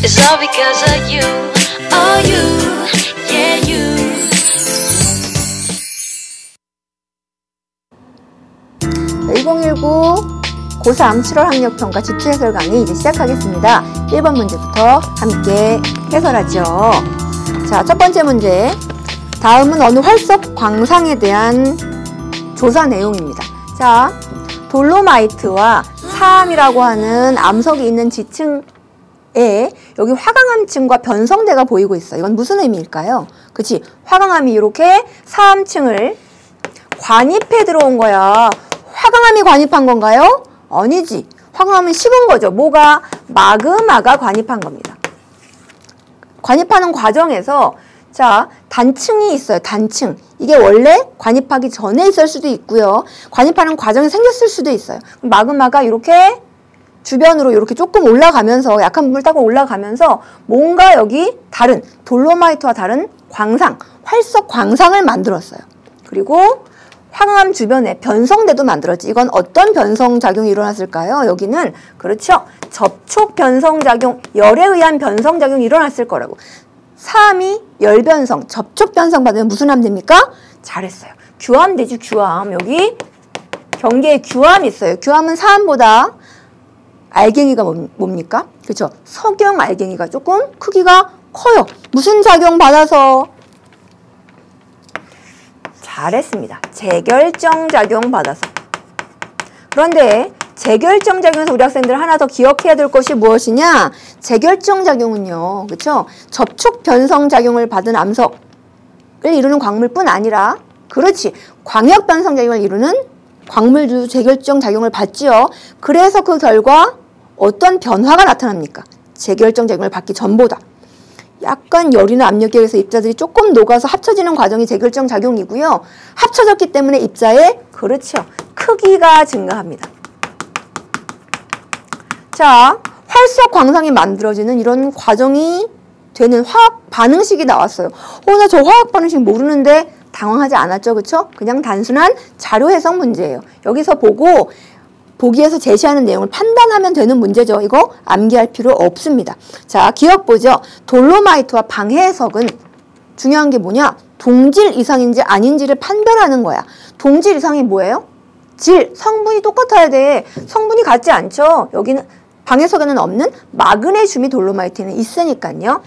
It's all because of you. Oh you, yeah you. 2019 고3 7월 학력평가 지투해설 강의 이제 시작하겠습니다. 1번 문제부터 함께 해설하죠. 자, 첫 번째 문제. 다음은 어느 활석 광상에 대한 조사 내용입니다. 자, 돌로마이트와 사암이라고 하는 암석이 있는 지층에 여기 화강암층과 변성대가 보이고 있어요. 이건 무슨 의미일까요? 그치? 화강암이 이렇게 사암층을 관입해 들어온 거야. 화강암이 관입한 건가요? 아니지. 화강암은 식은 거죠. 뭐가? 마그마가 관입한 겁니다. 관입하는 과정에서 자, 단층이 있어요. 단층. 이게 원래 관입하기 전에 있을 수도 있고요. 관입하는 과정에 생겼을 수도 있어요. 마그마가 이렇게 주변으로 이렇게 조금 올라가면서 약한 부분을 타고 올라가면서 뭔가 여기 다른 돌로마이트와 다른 광상, 활석 광상을 만들었어요. 그리고 화강암 주변에 변성대도 만들었지. 이건 어떤 변성작용이 일어났을까요? 여기는 그렇죠. 접촉 변성작용, 열에 의한 변성작용이 일어났을 거라고. 사암이 열변성, 접촉 변성 받으면 무슨 암 됩니까? 잘했어요. 규암 되지, 규암. 여기 경계에 규암이 있어요. 규암은 사암보다 알갱이가 뭡니까? 그렇죠. 석영 알갱이가 조금 크기가 커요. 무슨 작용 받아서? 잘했습니다. 재결정 작용 받아서. 그런데 재결정 작용에서 우리 학생들 하나 더 기억해야 될 것이 무엇이냐? 재결정 작용은요. 그렇죠? 접촉 변성 작용을 받은 암석을 이루는 광물뿐 아니라 그렇지. 광역 변성 작용을 이루는 광물도 재결정 작용을 받지요. 그래서 그 결과 어떤 변화가 나타납니까? 재결정 작용을 받기 전보다. 약간 열이나 압력에 의해서 입자들이 조금 녹아서 합쳐지는 과정이 재결정 작용이고요. 합쳐졌기 때문에 입자의 그렇죠. 크기가 증가합니다. 자, 활석 광상이 만들어지는 이런 과정이 되는 화학 반응식이 나왔어요. 나 저 화학 반응식 모르는데 당황하지 않았죠. 그쵸? 그냥 단순한 자료 해석 문제예요. 여기서 보기에서 제시하는 내용을 판단하면 되는 문제죠. 이거 암기할 필요 없습니다. 자, 기억 보죠. 돌로마이트와 방해석은 중요한 게 뭐냐? 동질 이상인지 아닌지를 판별하는 거야. 동질 이상이 뭐예요? 질, 성분이 똑같아야 돼. 성분이 같지 않죠? 여기는 방해석에는 없는 마그네슘이 돌로마이트에는 있으니까요.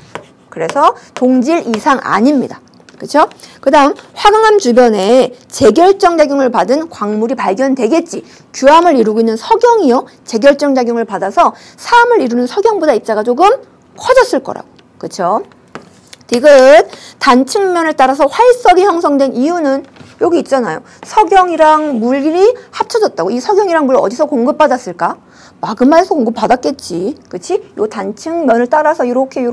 그래서 동질 이상 아닙니다. 그렇죠? 그 다음 화강암 주변에 재결정 작용을 받은 광물이 발견되겠지. 규암을 이루고 있는 석영이요. 재결정 작용을 받아서 사암을 이루는 석영보다 입자가 조금 커졌을 거라고. 그렇죠? 디귿. 단층면을 따라서 활석이 형성된 이유는 여기 있잖아요. 석영이랑 물이 합쳐졌다고. 이 석영이랑 물 어디서 공급받았을까? 마그마에서 공급받았겠지. 그치? 요 단층면을 따라서 이렇게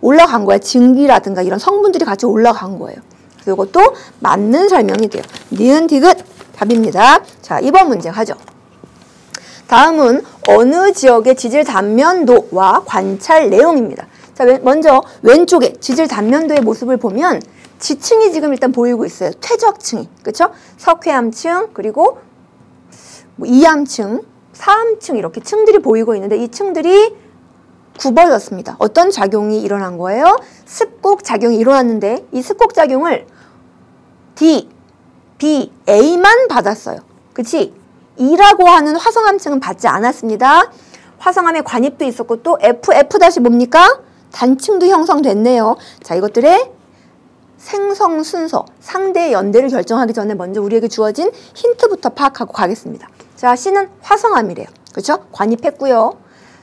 올라간 거야. 증기라든가 이런 성분들이 같이 올라간 거예요. 그래서 이것도 맞는 설명이 돼요. 니은 디귿 답입니다. 자, 2번 문제 가죠. 다음은 어느 지역의 지질 단면도와 관찰 내용입니다. 자, 먼저 왼쪽에 지질 단면도의 모습을 보면 지층이 지금 일단 보이고 있어요. 퇴적층이. 그쵸? 석회암층, 그리고 이암층, 사암층 이렇게 층들이 보이고 있는데 이 층들이 굽어졌습니다. 어떤 작용이 일어난 거예요? 습곡 작용이 일어났는데 이 습곡 작용을 D, B, A만 받았어요. 그치? E라고 하는 화성암층은 받지 않았습니다. 화성암에 관입도 있었고 또 F 뭡니까? 단층도 형성됐네요. 자, 이것들의 생성 순서, 상대의 연대를 결정하기 전에 먼저 우리에게 주어진 힌트부터 파악하고 가겠습니다. 자, C는 화성암이래요. 그렇죠? 관입했고요.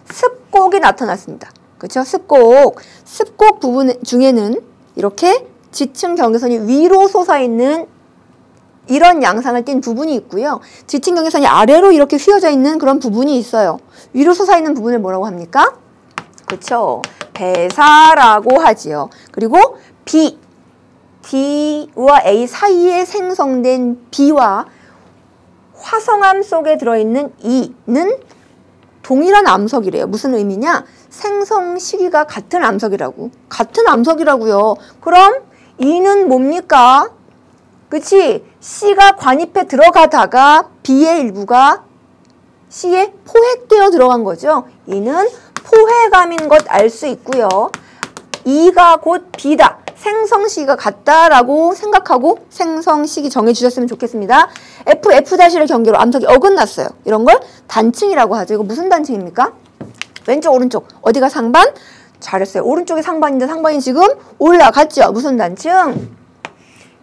습곡이 나타났습니다. 그렇죠? 습곡 부분 중에는 이렇게 지층 경계선이 위로 솟아있는 이런 양상을 띈 부분이 있고요. 지층 경계선이 아래로 이렇게 휘어져 있는 그런 부분이 있어요. 위로 솟아있는 부분을 뭐라고 합니까? 그렇죠? 배사라고 하지요. 그리고 B, D와 A 사이에 생성된 B와 화성암 속에 들어있는 E는 동일한 암석이래요. 무슨 의미냐? 생성 시기가 같은 암석이라고. 같은 암석이라고요. 그럼 E는 뭡니까? 그치? C가 관입해 들어가다가 B의 일부가 C에 포획되어 들어간 거죠. E는 포회감인 것 알 수 있고요. E가 곧 B다. 생성시기가 같다라고 생각하고 생성시기 정해주셨으면 좋겠습니다. F''를 경계로 암석이 어긋났어요. 이런 걸 단층이라고 하죠. 이거 무슨 단층입니까? 왼쪽 오른쪽 어디가 상반? 잘했어요. 오른쪽이 상반인데 상반이 지금 올라갔죠. 무슨 단층?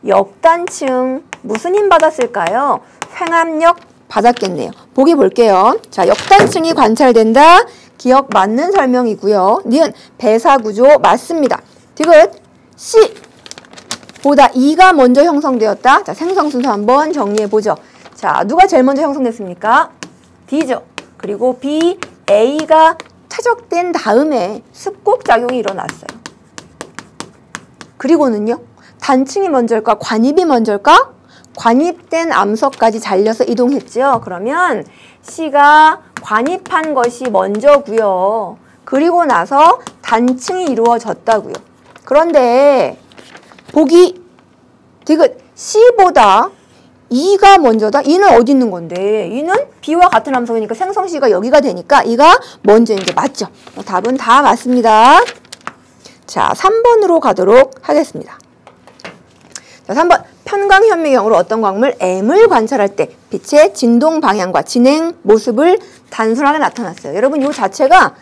역단층. 무슨 힘 받았을까요? 횡압력 받았겠네요. 보기 볼게요. 자, 역단층이 관찰된다. 기억 맞는 설명이고요. 니은 배사구조 맞습니다. 디귿 C 보다 E가 먼저 형성되었다. 자, 생성 순서 한번 정리해 보죠. 자, 누가 제일 먼저 형성됐습니까? D죠. 그리고 B, A가 퇴적된 다음에 습곡작용이 일어났어요. 그리고는요. 단층이 먼저일까? 관입이 먼저일까? 관입된 암석까지 잘려서 이동했죠. 그러면 C가 관입한 것이 먼저고요. 그리고 나서 단층이 이루어졌다고요. 그런데 보기 디귿 C보다 E가 먼저다? E는 어디 있는 건데? E는 B와 같은 함석이니까 생성시가 여기가 되니까 E가 먼저 이제 맞죠. 답은 다 맞습니다. 자, 3번으로 가도록 하겠습니다. 자, 3번. 편광현미경으로 어떤 광물 M을 관찰할 때 빛의 진동 방향과 진행 모습을 단순하게 나타났어요. 여러분, 이 자체가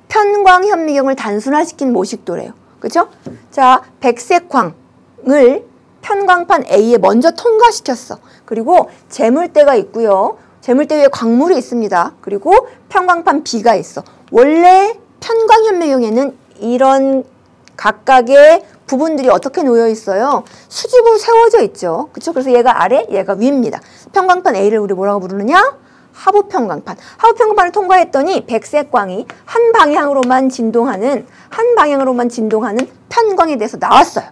편광현미경을 단순화시킨 모식도래요. 그렇죠? 자, 백색 광을 편광판 A에 먼저 통과시켰어. 그리고 재물대가 있고요. 재물대 위에 광물이 있습니다. 그리고 편광판 B가 있어. 원래 편광현미경에는 이런 각각의 부분들이 어떻게 놓여 있어요? 수직으로 세워져 있죠. 그렇죠? 그래서 얘가 아래, 얘가 위입니다. 편광판 A를 우리 뭐라고 부르느냐? 하부편광판. 하부편광판을 통과했더니 백색광이 한 방향으로만 진동하는 편광에 대해서 나왔어요.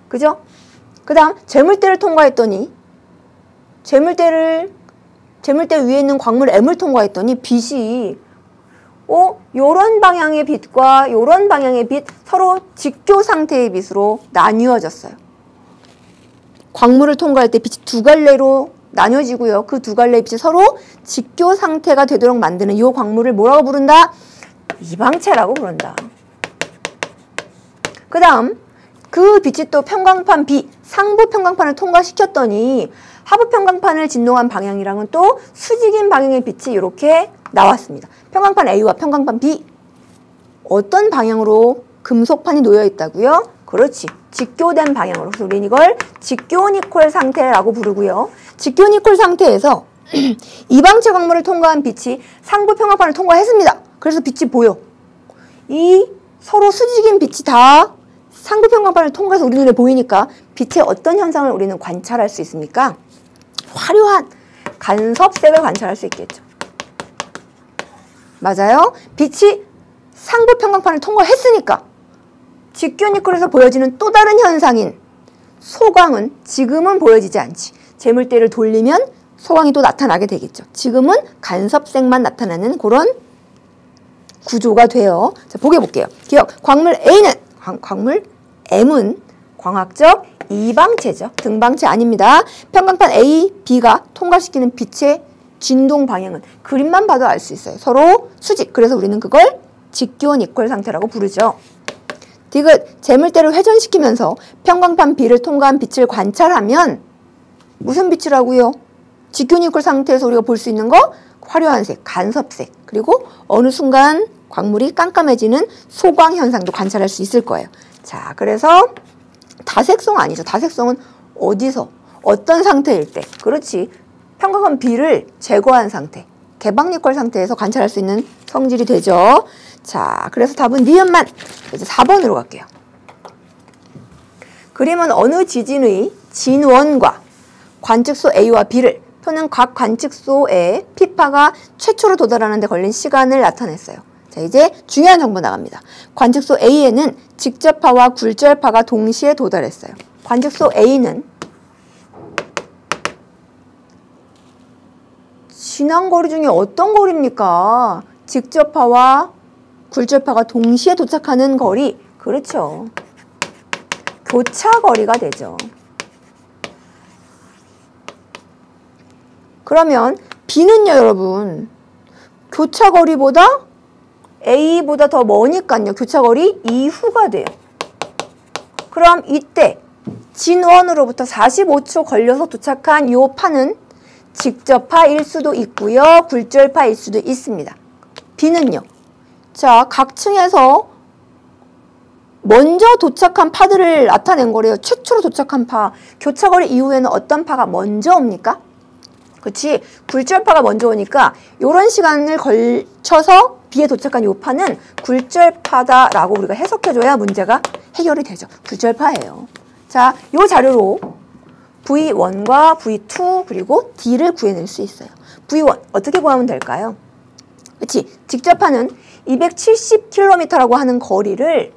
그죠? 그 다음 재물대를 통과했더니 재물대 위에 있는 광물 M을 통과했더니 빛이 요런 방향의 빛과 요런 방향의 빛 서로 직교 상태의 빛으로 나뉘어졌어요. 광물을 통과할 때 빛이 두 갈래로 나뉘어지고요. 그 두 갈래의 빛이 서로 직교 상태가 되도록 만드는 이 광물을 뭐라고 부른다? 이방체라고 부른다. 그 다음 그 빛이 또 편광판 B, 상부 편광판을 통과시켰더니 하부 편광판을 진동한 방향이랑은 또 수직인 방향의 빛이 이렇게 나왔습니다. 편광판 A와 편광판 B 어떤 방향으로 금속판이 놓여 있다고요? 그렇지. 직교된 방향으로. 그래서 우리는 이걸 직교니콜 상태라고 부르고요. 직교니콜 상태에서 이방체 광물을 통과한 빛이 상부 편광판을 통과했습니다. 그래서 빛이 보여. 이 서로 수직인 빛이 다 상부 편광판을 통과해서 우리 눈에 보이니까 빛의 어떤 현상을 우리는 관찰할 수 있습니까? 화려한 간섭색을 관찰할 수 있겠죠. 맞아요. 빛이 상부 편광판을 통과했으니까 직교니콜에서 보여지는 또 다른 현상인 소광은 지금은 보여지지 않지. 재물대를 돌리면 소광이 또 나타나게 되겠죠. 지금은 간섭색만 나타나는 그런 구조가 돼요. 자, 보게 볼게요. 기억. 광물 A는 광물 M은 광학적 이방체죠. 등방체 아닙니다. 편광판 A, B가 통과시키는 빛의 진동 방향은 그림만 봐도 알 수 있어요. 서로 수직. 그래서 우리는 그걸 직교니콜 상태라고 부르죠. 디귿 재물대를 회전시키면서 편광판 B를 통과한 빛을 관찰하면 무슨 빛이라고요? 직교니콜 상태에서 우리가 볼 수 있는 거 화려한 색, 간섭색, 그리고 어느 순간 광물이 깜깜해지는 소광 현상도 관찰할 수 있을 거예요. 자, 그래서 다색성 아니죠. 다색성은 어디서, 어떤 상태일 때, 그렇지. 편광판 B를 제거한 상태, 개방니콜 상태에서 관찰할 수 있는 성질이 되죠. 자, 그래서 답은 니은만. 이제 4번으로 갈게요. 그림은 어느 지진의 진원과 관측소 A와 B를, 표는 각 관측소에 피파가 최초로 도달하는 데 걸린 시간을 나타냈어요. 자, 이제 중요한 정보 나갑니다. 관측소 A에는 직접파와 굴절파가 동시에 도달했어요. 관측소 A는 지난 거리 중에 어떤 거리입니까? 직접파와 굴절파가 동시에 도착하는 거리. 그렇죠. 교차 거리가 되죠. 그러면 B는요, 여러분. 교차 거리보다 A보다 더 머니까요. 교차거리 이후가 돼요. 그럼 이때 진원으로부터 45초 걸려서 도착한 요 파는 직접파일 수도 있고요. 굴절파일 수도 있습니다. B는요. 자, 각 층에서 먼저 도착한 파들을 나타낸 거래요. 최초로 도착한 파. 교차거리 이후에는 어떤 파가 먼저 옵니까? 그렇지. 굴절파가 먼저 오니까 이런 시간을 걸쳐서 B에 도착한 요 파는 굴절파다라고 우리가 해석해줘야 문제가 해결이 되죠. 굴절파예요. 자, 요 자료로 V1과 V2 그리고 D를 구해낼 수 있어요. V1 어떻게 구하면 될까요? 그렇지. 직접파는 270km라고 하는 거리를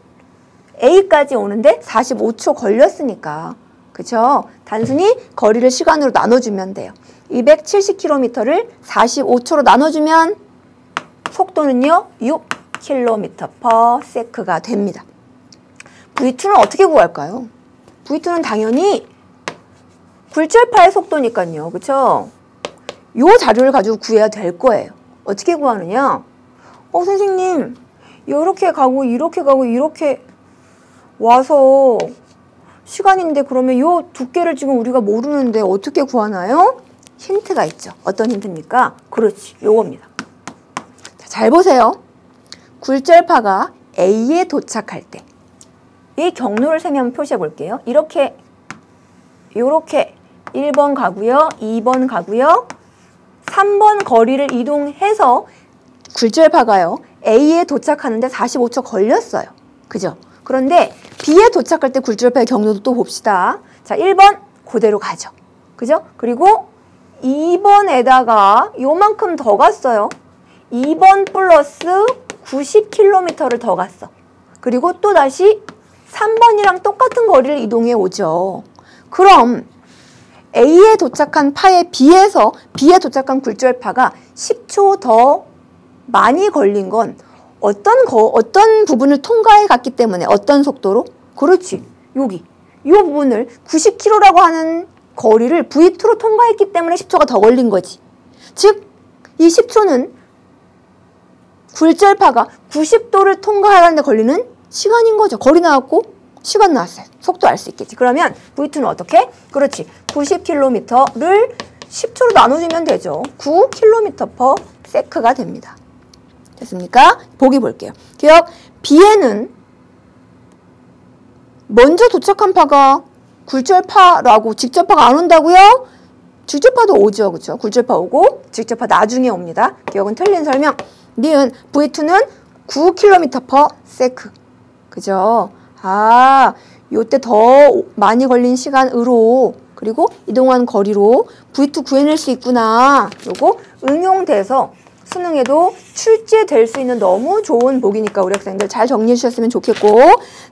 A까지 오는데 45초 걸렸으니까 그쵸? 단순히 거리를 시간으로 나눠주면 돼요. 270km를 45초로 나눠주면 속도는요 6km/s가 됩니다. V2는 어떻게 구할까요? V2는 당연히 굴절파의 속도니까요. 그쵸? 요 자료를 가지고 구해야 될 거예요. 어떻게 구하느냐? 선생님 이렇게 가고 이렇게 가고 이렇게 와서 시간인데 그러면 요 두께를 지금 우리가 모르는데 어떻게 구하나요? 힌트가 있죠. 어떤 힌트입니까? 그렇지. 요겁니다. 자, 잘 보세요. 굴절파가 A에 도착할 때 이 경로를 세면 표시해 볼게요. 이렇게 요렇게 1번 가고요. 2번 가고요. 3번 거리를 이동해서 굴절파가요. A에 도착하는데 45초 걸렸어요. 그죠? 그런데 B에 도착할 때 굴절파의 경로도 또 봅시다. 자, 1번 그대로 가죠. 그죠? 그리고 2번에다가 요만큼 더 갔어요. 2번 플러스 90km를 더 갔어. 그리고 또 다시 3번이랑 똑같은 거리를 이동해 오죠. 그럼 A에 도착한 파에 비해서 B에 도착한 굴절파가 10초 더 많이 걸린 건 어떤 부분을 통과해 갔기 때문에 어떤 속도로? 그렇지. 여기. 이 부분을 90km라고 하는 거리를 V2로 통과했기 때문에 10초가 더 걸린 거지. 즉, 이 10초는 굴절파가 90도를 통과하는데 걸리는 시간인 거죠. 거리 나왔고 시간 나왔어요. 속도 알 수 있겠지. 그러면 V2는 어떻게? 그렇지. 90km를 10초로 나눠주면 되죠. 9km/s가 됩니다. 됐습니까? 보기 볼게요. 기억, B에는 먼저 도착한 파가 굴절파라고 직접파가 안 온다고요? 직접파도 오죠. 그렇죠? 굴절파 오고 직접파 나중에 옵니다. 기억은 틀린 설명. 니은 V2는 9km/s. 그죠? 아, 요때 더 많이 걸린 시간으로 그리고 이동한 거리로 V2 구해낼 수 있구나. 요거 응용돼서 수능에도 출제될 수 있는 너무 좋은 보기니까 우리 학생들 잘 정리해 주셨으면 좋겠고,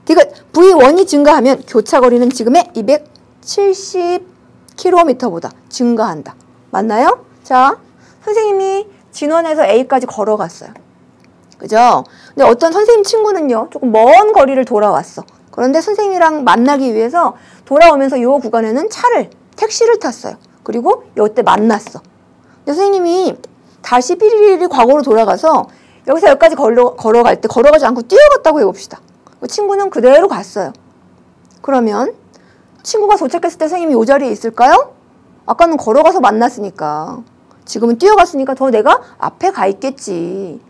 디귿 V1이 증가하면 교차거리는 지금의 270km보다 증가한다. 맞나요? 자, 선생님이 진원에서 A까지 걸어갔어요. 그죠? 근데 어떤 선생님 친구는요, 조금 먼 거리를 돌아왔어. 그런데 선생님이랑 만나기 위해서 돌아오면서 이 구간에는 택시를 탔어요. 그리고 이때 만났어. 근데 선생님이 다시 삐리리리 과거로 돌아가서 여기서 여기까지 걸어갈 때 걸어가지 않고 뛰어갔다고 해봅시다. 친구는 그대로 갔어요. 그러면 친구가 도착했을 때 선생님이 이 자리에 있을까요? 아까는 걸어가서 만났으니까. 지금은 뛰어갔으니까 더 내가 앞에 가 있겠지.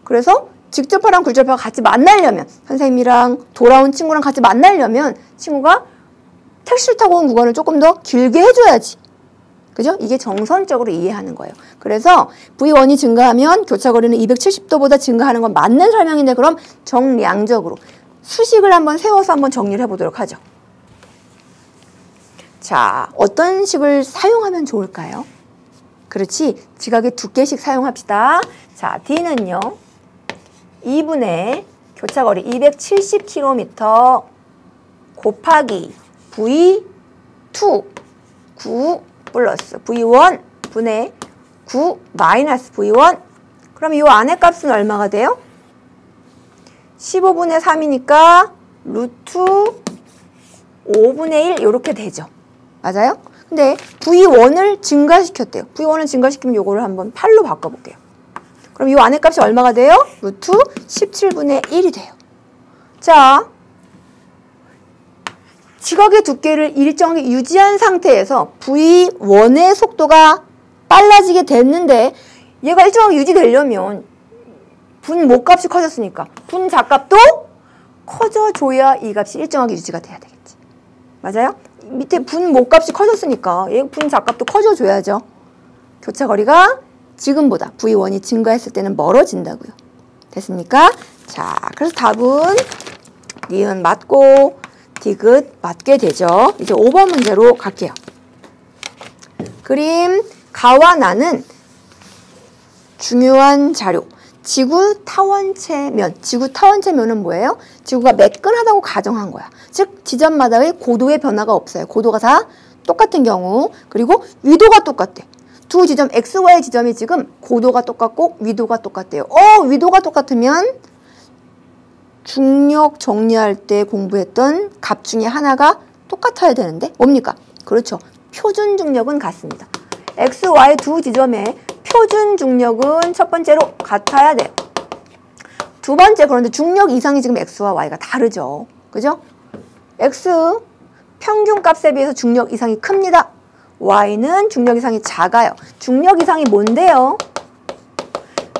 그래서 직접파랑 굴절파가 같이 만나려면, 선생님이랑 돌아온 친구랑 같이 만나려면 친구가 택시를 타고 온 구간을 조금 더 길게 해줘야지. 그죠? 이게 정선적으로 이해하는 거예요. 그래서 V1이 증가하면 교차거리는 270도보다 증가하는 건 맞는 설명인데, 그럼 정량적으로 수식을 한번 세워서 한번 정리를 해보도록 하죠. 자, 어떤 식을 사용하면 좋을까요? 그렇지. 지각의 두께식 사용합시다. 자, D는요. 2분의 교차거리 270km 곱하기 V2 9 플러스 V1 분의 9 마이너스 V1. 그럼 이 안의 값은 얼마가 돼요? 15분의 3이니까 루트 5분의 1 이렇게 되죠. 맞아요? 근데 V1을 증가시켰대요. V1을 증가시키면 요거를 한번 8로 바꿔볼게요. 그럼 이 안의 값이 얼마가 돼요? 루트 17분의 1이 돼요. 자, 지각의 두께를 일정하게 유지한 상태에서 V1의 속도가 빨라지게 됐는데 얘가 일정하게 유지되려면 분 모값이 커졌으니까 분 자값도 커져줘야 이 값이 일정하게 유지가 돼야 되겠지. 맞아요? 밑에 분 모값이 커졌으니까 얘 분 자값도 커져줘야죠. 교차거리가 지금보다 V1이 증가했을 때는 멀어진다고요. 됐습니까? 자, 그래서 답은 니은 맞고 디귿 맞게 되죠. 이제 5번 문제로 갈게요. 그림 가와 나는 중요한 자료. 지구 타원체면. 지구 타원체면은 뭐예요? 지구가 매끈하다고 가정한 거야. 즉 지점마다의 고도의 변화가 없어요. 고도가 다 똑같은 경우. 그리고 위도가 똑같대. 두 지점 X, Y 지점이 지금 고도가 똑같고 위도가 똑같대요. 위도가 똑같으면 중력 정리할 때 공부했던 값 중에 하나가 똑같아야 되는데 뭡니까? 그렇죠. 표준 중력은 같습니다. X, Y 두 지점의 표준 중력은 첫 번째로 같아야 돼요. 두 번째, 그런데 중력 이상이 지금 X와 Y가 다르죠. 그죠? X 평균 값에 비해서 중력 이상이 큽니다. Y는 중력 이상이 작아요. 중력 이상이 뭔데요?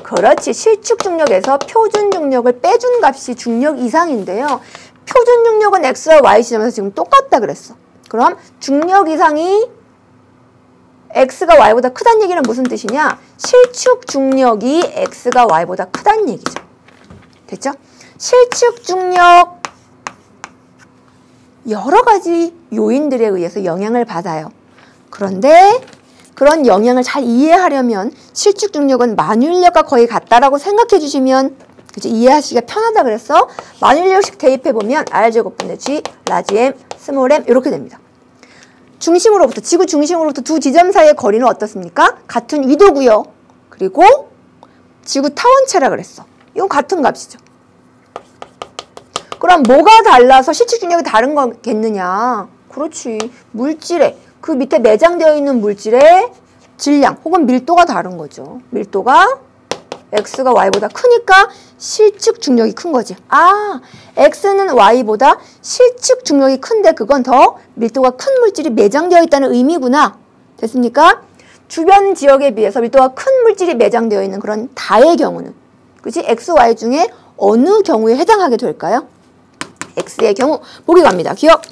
그렇지. 실축 중력에서 표준 중력을 빼준 값이 중력 이상인데요. 표준 중력은 X와 Y 지점에서 지금 똑같다 그랬어. 그럼 중력 이상이 X가 Y보다 크다는 얘기는 무슨 뜻이냐? 실축 중력이 X가 Y보다 크다는 얘기죠. 됐죠? 실축 중력 여러 가지 요인들에 의해서 영향을 받아요. 그런데 그런 영향을 잘 이해하려면 실축 중력은 만유인력과 거의 같다라고 생각해 주시면 그치? 이해하시기가 편하다 그랬어. 만유인력식 대입해 보면 R제곱분의 G, 라지 M, 스몰 m 이렇게 됩니다. 중심으로부터 지구 중심으로부터 두 지점 사이의 거리는 어떻습니까? 같은 위도고요. 그리고 지구 타원체라 그랬어. 이건 같은 값이죠. 그럼 뭐가 달라서 실축 중력이 다른 거겠느냐? 그렇지. 물질에 그 밑에 매장되어 있는 물질의 질량 혹은 밀도가 다른 거죠. 밀도가 X가 Y보다 크니까 실축 중력이 큰 거지. 아, X는 Y보다 실축 중력이 큰데 그건 더 밀도가 큰 물질이 매장되어 있다는 의미구나. 됐습니까? 주변 지역에 비해서 밀도가 큰 물질이 매장되어 있는 그런 다의 경우는 그치? X, Y 중에 어느 경우에 해당하게 될까요? X의 경우 보기 갑니다. 기억!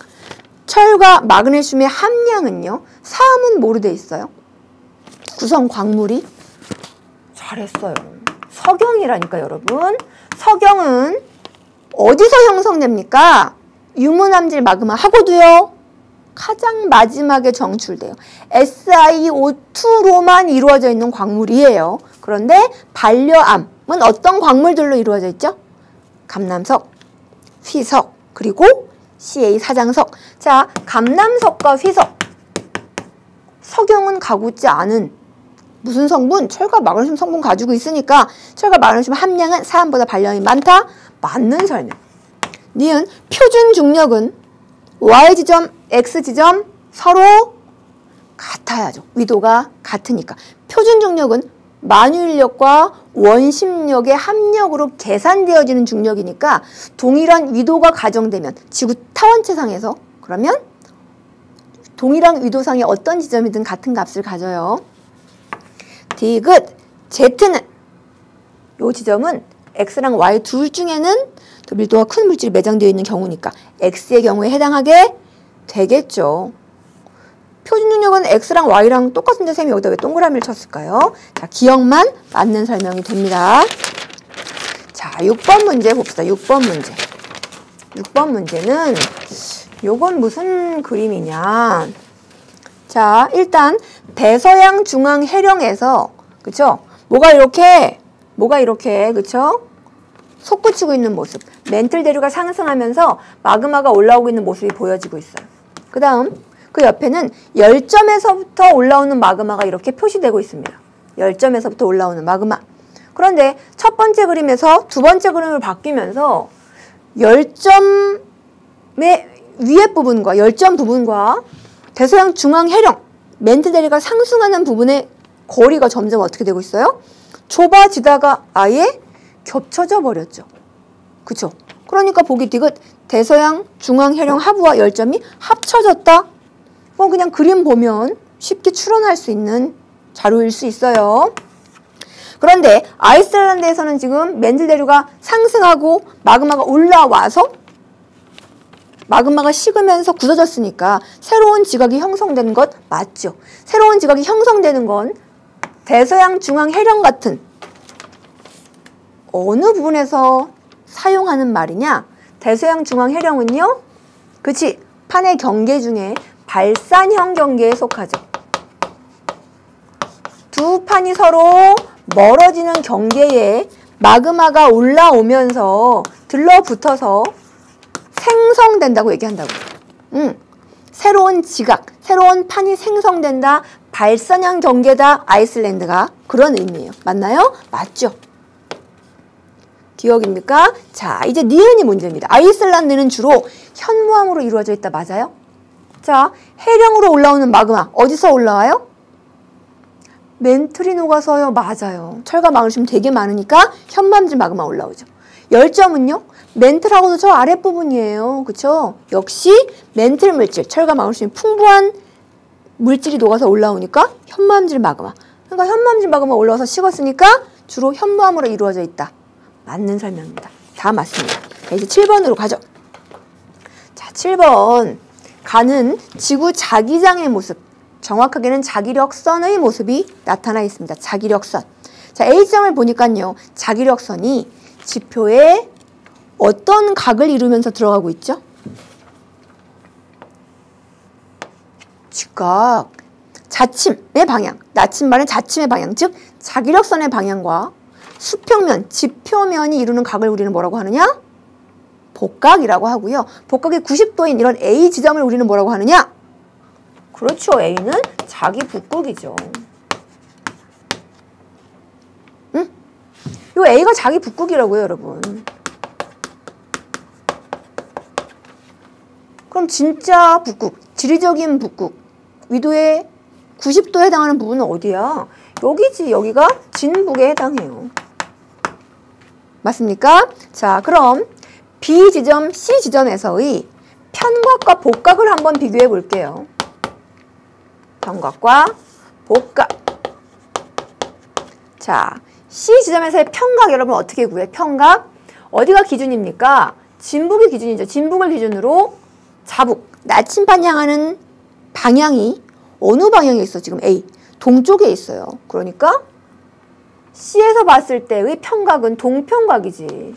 철과 마그네슘의 함량은요. 사함은 뭐로 돼 있어요? 구성 광물이? 잘했어요. 석영이라니까 여러분. 석영은 어디서 형성됩니까? 유무남질 마그마 하고도요. 가장 마지막에 정출돼요. SiO2로만 이루어져 있는 광물이에요. 그런데 반려암은 어떤 광물들로 이루어져 있죠? 감남석, 휘석, 그리고 CA 사장석. 자, 감남석과 휘석. 석영은 가고 있지 않은 무슨 성분? 철과 마그네슘 성분 가지고 있으니까 철과 마그네슘 함량은 사암보다 반려암이 많다? 맞는 설명. 니은 표준 중력은 Y지점, X지점 서로 같아야죠. 위도가 같으니까. 표준 중력은 만유인력과 원심력의 합력으로 계산되어지는 중력이니까 동일한 위도가 가정되면 지구 타원체상에서 그러면 동일한 위도상의 어떤 지점이든 같은 값을 가져요. 디귿, Z는 이 지점은 X랑 Y 둘 중에는 더 밀도가 큰 물질이 매장되어 있는 경우니까 X의 경우에 해당하게 되겠죠. 표준 중력은 X랑 Y랑 똑같은데 쌤이 여기다 왜 동그라미를 쳤을까요? 자, 기억만 맞는 설명이 됩니다. 자, 6번 문제 봅시다. 6번 문제. 6번 문제는 요건 무슨 그림이냐. 자, 일단 대서양 중앙 해령에서 그쵸? 뭐가 이렇게 그쵸? 솟구치고 있는 모습. 멘틀 대류가 상승하면서 마그마가 올라오고 있는 모습이 보여지고 있어요. 그 다음 그 옆에는 열점에서부터 올라오는 마그마가 이렇게 표시되고 있습니다. 열점에서부터 올라오는 마그마. 그런데 첫 번째 그림에서 두 번째 그림으로 바뀌면서 열점의 위에 부분과 열점 부분과 대서양 중앙 해령 멘틀 대류가 상승하는 부분의 거리가 점점 어떻게 되고 있어요? 좁아지다가 아예 겹쳐져 버렸죠. 그쵸? 그러니까 보기 디귿 대서양, 중앙, 해령, 하부와 열점이 합쳐졌다. 그냥 그림 보면 쉽게 추론할 수 있는 자료일 수 있어요. 그런데 아이슬란드에서는 지금 맨들 대류가 상승하고 마그마가 올라와서 마그마가 식으면서 굳어졌으니까 새로운 지각이 형성된 것 맞죠? 새로운 지각이 형성되는 건 대서양, 중앙, 해령 같은 어느 부분에서 사용하는 말이냐? 대서양, 중앙, 해령은요. 그치? 판의 경계 중에 발산형 경계에 속하죠. 두 판이 서로 멀어지는 경계에 마그마가 올라오면서 들러붙어서 생성된다고 얘기한다고. 새로운 지각, 새로운 판이 생성된다. 발산형 경계다. 아이슬란드가 그런 의미예요. 맞나요? 맞죠? 기억입니까? 자, 이제 니은이 문제입니다. 아이슬란드는 주로 현무암으로 이루어져 있다. 맞아요? 자, 해령으로 올라오는 마그마 어디서 올라와요? 멘틀이 녹아서요. 맞아요. 철과 마그네슘 되게 많으니까 현무암질 마그마 올라오죠. 열점은요? 멘틀하고도 저 아랫부분이에요. 그쵸? 역시 멘틀 물질, 철과 마그네슘이 풍부한 물질이 녹아서 올라오니까 현무암질 마그마. 그러니까 현무암질 마그마 올라와서 식었으니까 주로 현무암으로 이루어져 있다. 맞는 설명입니다. 다 맞습니다. 자, 이제 7번으로 가죠. 자, 7번. 가는 지구 자기장의 모습. 정확하게는 자기력선의 모습이 나타나 있습니다. 자기력선. 자, A점을 보니까요. 자기력선이 지표에 어떤 각을 이루면서 들어가고 있죠? 직각. 자침의 방향. 나침반의 자침의 방향. 즉 자기력선의 방향과 수평면, 지표면이 이루는 각을 우리는 뭐라고 하느냐? 복각이라고 하고요. 복각이 90도인 이런 A 지점을 우리는 뭐라고 하느냐? 그렇죠. A는 자기 북극이죠. 응? 요 A가 자기 북극이라고요, 여러분. 그럼 진짜 북극, 지리적인 북극, 위도의 90도에 해당하는 부분은 어디야? 여기지. 여기가 진북에 해당해요. 맞습니까? 자, 그럼 B 지점, C 지점에서의 편각과 복각을 한번 비교해 볼게요. 편각과 복각. 자, C 지점에서의 편각 여러분 어떻게 구해? 편각 어디가 기준입니까? 진북이 기준이죠. 진북을 기준으로 자북, 나침반 향하는 방향이 어느 방향에 있어? 지금 A, 동쪽에 있어요. 그러니까 C에서 봤을 때의 편각은 동편각이지.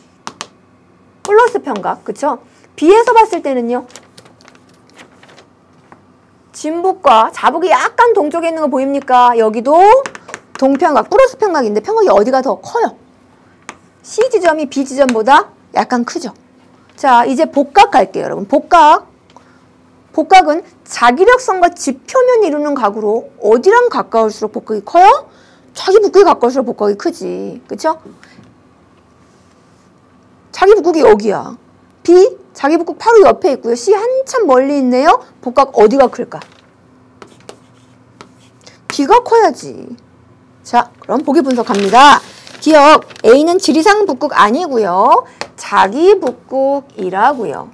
플러스 편각, 그쵸? B에서 봤을 때는요. 진북과 자북이 약간 동쪽에 있는 거 보입니까? 여기도 동편각, 플러스 편각인데 편각이 어디가 더 커요? C 지점이 B 지점보다 약간 크죠? 자, 이제 복각 갈게요, 여러분. 복각. 복각은 자기력선과 지표면이 이루는 각으로 어디랑 가까울수록 복각이 커요? 자기 북극이 가까울수록 복각이 크지. 그쵸? 자기 북극이 여기야. B, 자기 북극 바로 옆에 있고요. C 한참 멀리 있네요. 복각 어디가 클까? B가 커야지. 자, 그럼 보기 분석합니다. 기억, A는 지리상 북극 아니고요. 자기 북극이라고요.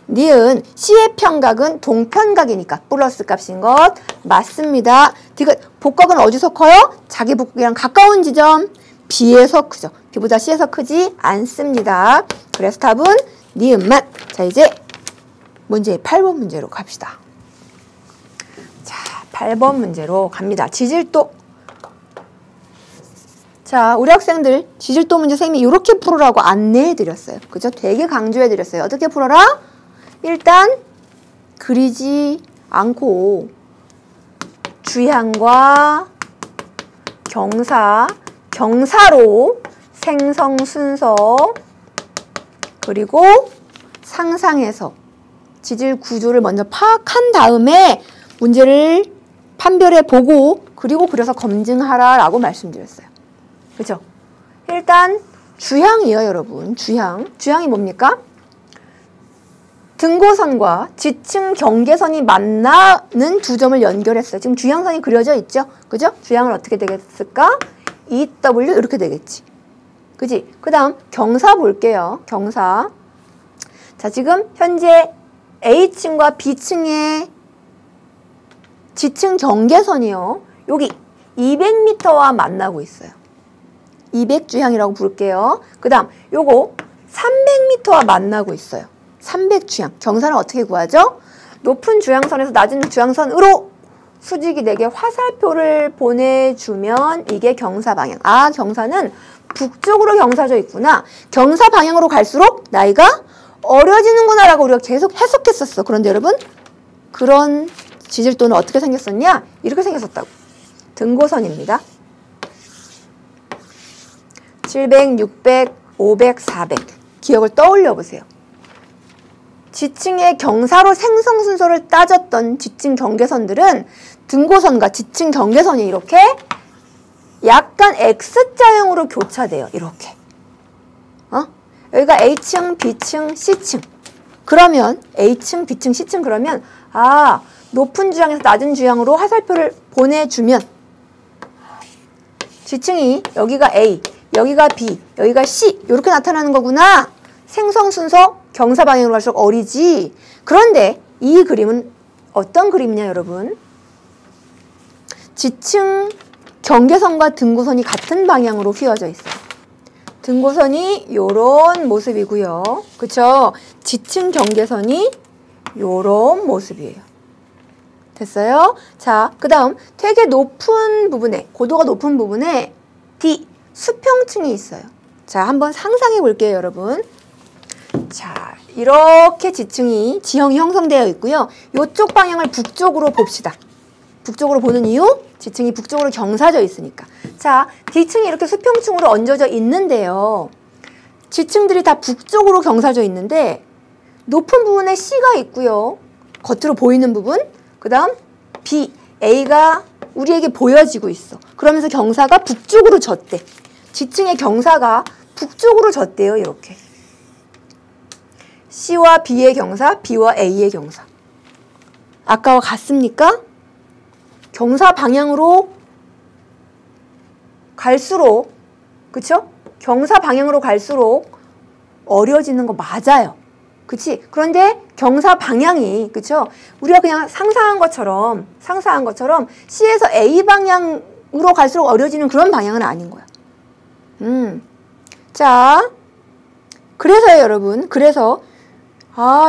니은 C의 편각은 동편각이니까 플러스 값인 것 맞습니다. 디귿 복각은 어디서 커요? 자기 북극이랑 가까운 지점 B에서 크죠. B보다 C에서 크지 않습니다. 그래서 답은 니은만. 자, 이제 문제 8번 문제로 갑시다. 자, 8번 문제로 갑니다. 지질도. 자, 우리 학생들 지질도 문제 선생님이 이렇게 풀으라고 안내해드렸어요. 그죠? 되게 강조해드렸어요. 어떻게 풀어라? 일단 그리지 않고 주향과 경사, 경사로 생성 순서 그리고 상상해서 지질 구조를 먼저 파악한 다음에 문제를 판별해 보고 그리고 그려서 검증하라라고 말씀드렸어요. 그죠? 일단 주향이에요, 여러분. 주향. 주향이 뭡니까? 등고선과 지층 경계선이 만나는 두 점을 연결했어요. 지금 주향선이 그려져 있죠? 그죠? 주향은 어떻게 되겠을까? EW 이렇게 되겠지. 그지? 그 다음 경사 볼게요. 경사. 자, 지금 현재 A층과 B층의 지층 경계선이요. 여기 200m와 만나고 있어요. 200주향이라고 부를게요. 그 다음 요거 300m와 만나고 있어요. 300주향. 경사는 어떻게 구하죠? 높은 주향선에서 낮은 주향선으로 수직이 되게 화살표를 보내주면 이게 경사 방향. 아, 경사는 북쪽으로 경사져 있구나. 경사 방향으로 갈수록 나이가 어려지는구나 라고 우리가 계속 해석했었어. 그런데 여러분, 그런 지질도는 어떻게 생겼었냐? 이렇게 생겼었다고. 등고선입니다. 700, 600, 500, 400. 기억을 떠올려 보세요. 지층의 경사로 생성 순서를 따졌던 지층 경계선들은 등고선과 지층 경계선이 이렇게 약간 X자형으로 교차돼요. 이렇게. 여기가 A층, B층, C층. 그러면 A층, B층, C층 그러면 아, 높은 주향에서 낮은 주향으로 화살표를 보내주면 지층이 여기가 A, 여기가 B, 여기가 C 이렇게 나타나는 거구나. 생성 순서 경사 방향으로 갈수록 어리지. 그런데 이 그림은 어떤 그림이냐 여러분? 지층 경계선과 등고선이 같은 방향으로 휘어져 있어요. 등고선이 요런 모습이고요. 그쵸? 지층 경계선이 요런 모습이에요. 됐어요? 자, 그 다음 되게 높은 부분에, 고도가 높은 부분에 D, 수평층이 있어요. 자, 한번 상상해 볼게요, 여러분. 자, 이렇게 지층이 지형이 형성되어 있고요. 이쪽 방향을 북쪽으로 봅시다. 북쪽으로 보는 이유? 지층이 북쪽으로 경사져 있으니까. 자, D층이 이렇게 수평층으로 얹어져 있는데요. 지층들이 다 북쪽으로 경사져 있는데 높은 부분에 C가 있고요. 겉으로 보이는 부분. 그 다음 B, A가 우리에게 보여지고 있어. 그러면서 경사가 북쪽으로 졌대. 지층의 경사가 북쪽으로 졌대요. 이렇게. C와 B의 경사, B와 A의 경사. 아까와 같습니까? 경사 방향으로 갈수록, 그쵸? 경사 방향으로 갈수록 어려지는 거 맞아요. 그치? 그런데 경사 방향이, 그쵸? 우리가 그냥 상상한 것처럼 C에서 A 방향으로 갈수록 어려지는 그런 방향은 아닌 거야. 자, 그래서요, 여러분. 그래서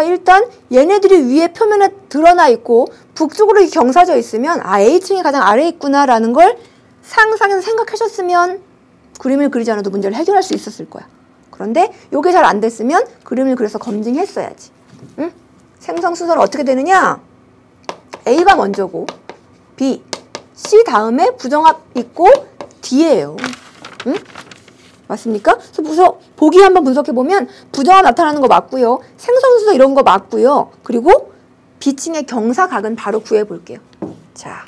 일단 얘네들이 위에 표면에 드러나 있고 북쪽으로 경사져 있으면 A층이 가장 아래에 있구나라는 걸 상상해서 생각하셨으면 그림을 그리지 않아도 문제를 해결할 수 있었을 거야. 그런데 이게 잘 안 됐으면 그림을 그려서 검증했어야지. 응? 생성 순서는 어떻게 되느냐? A가 먼저고 B, C 다음에 부정합 있고 D예요. 응? 맞습니까? 그래서 보기 한번 분석해보면 부정합 나타나는 거 맞고요. 생성순서 이런 거 맞고요. 그리고 B층의 경사각은 바로 구해볼게요. 자,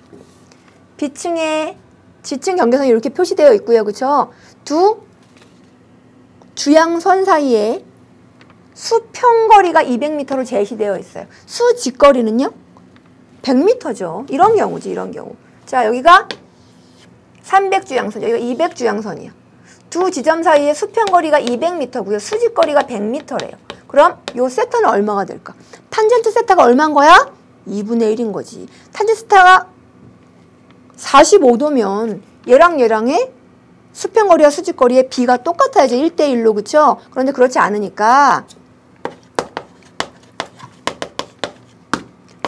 B층의 지층 경계선이 이렇게 표시되어 있고요. 그쵸? 두 주향선 사이에 수평거리가 200m로 제시되어 있어요. 수직거리는요? 100m죠. 이런 경우지, 이런 경우. 자, 여기가 300주향선, 여기가 200주향선이야. 두 지점 사이의 수평거리가 200m고요. 수직거리가 100m래요. 그럼 요 세타는 얼마가 될까? 탄젠트 세타가 얼마인 거야? 2분의 1인 거지. 탄젠트 세타가 45도면 얘랑의 수평거리와 수직거리의 비가 똑같아야죠. 1대1로, 그쵸? 그런데 그렇지 않으니까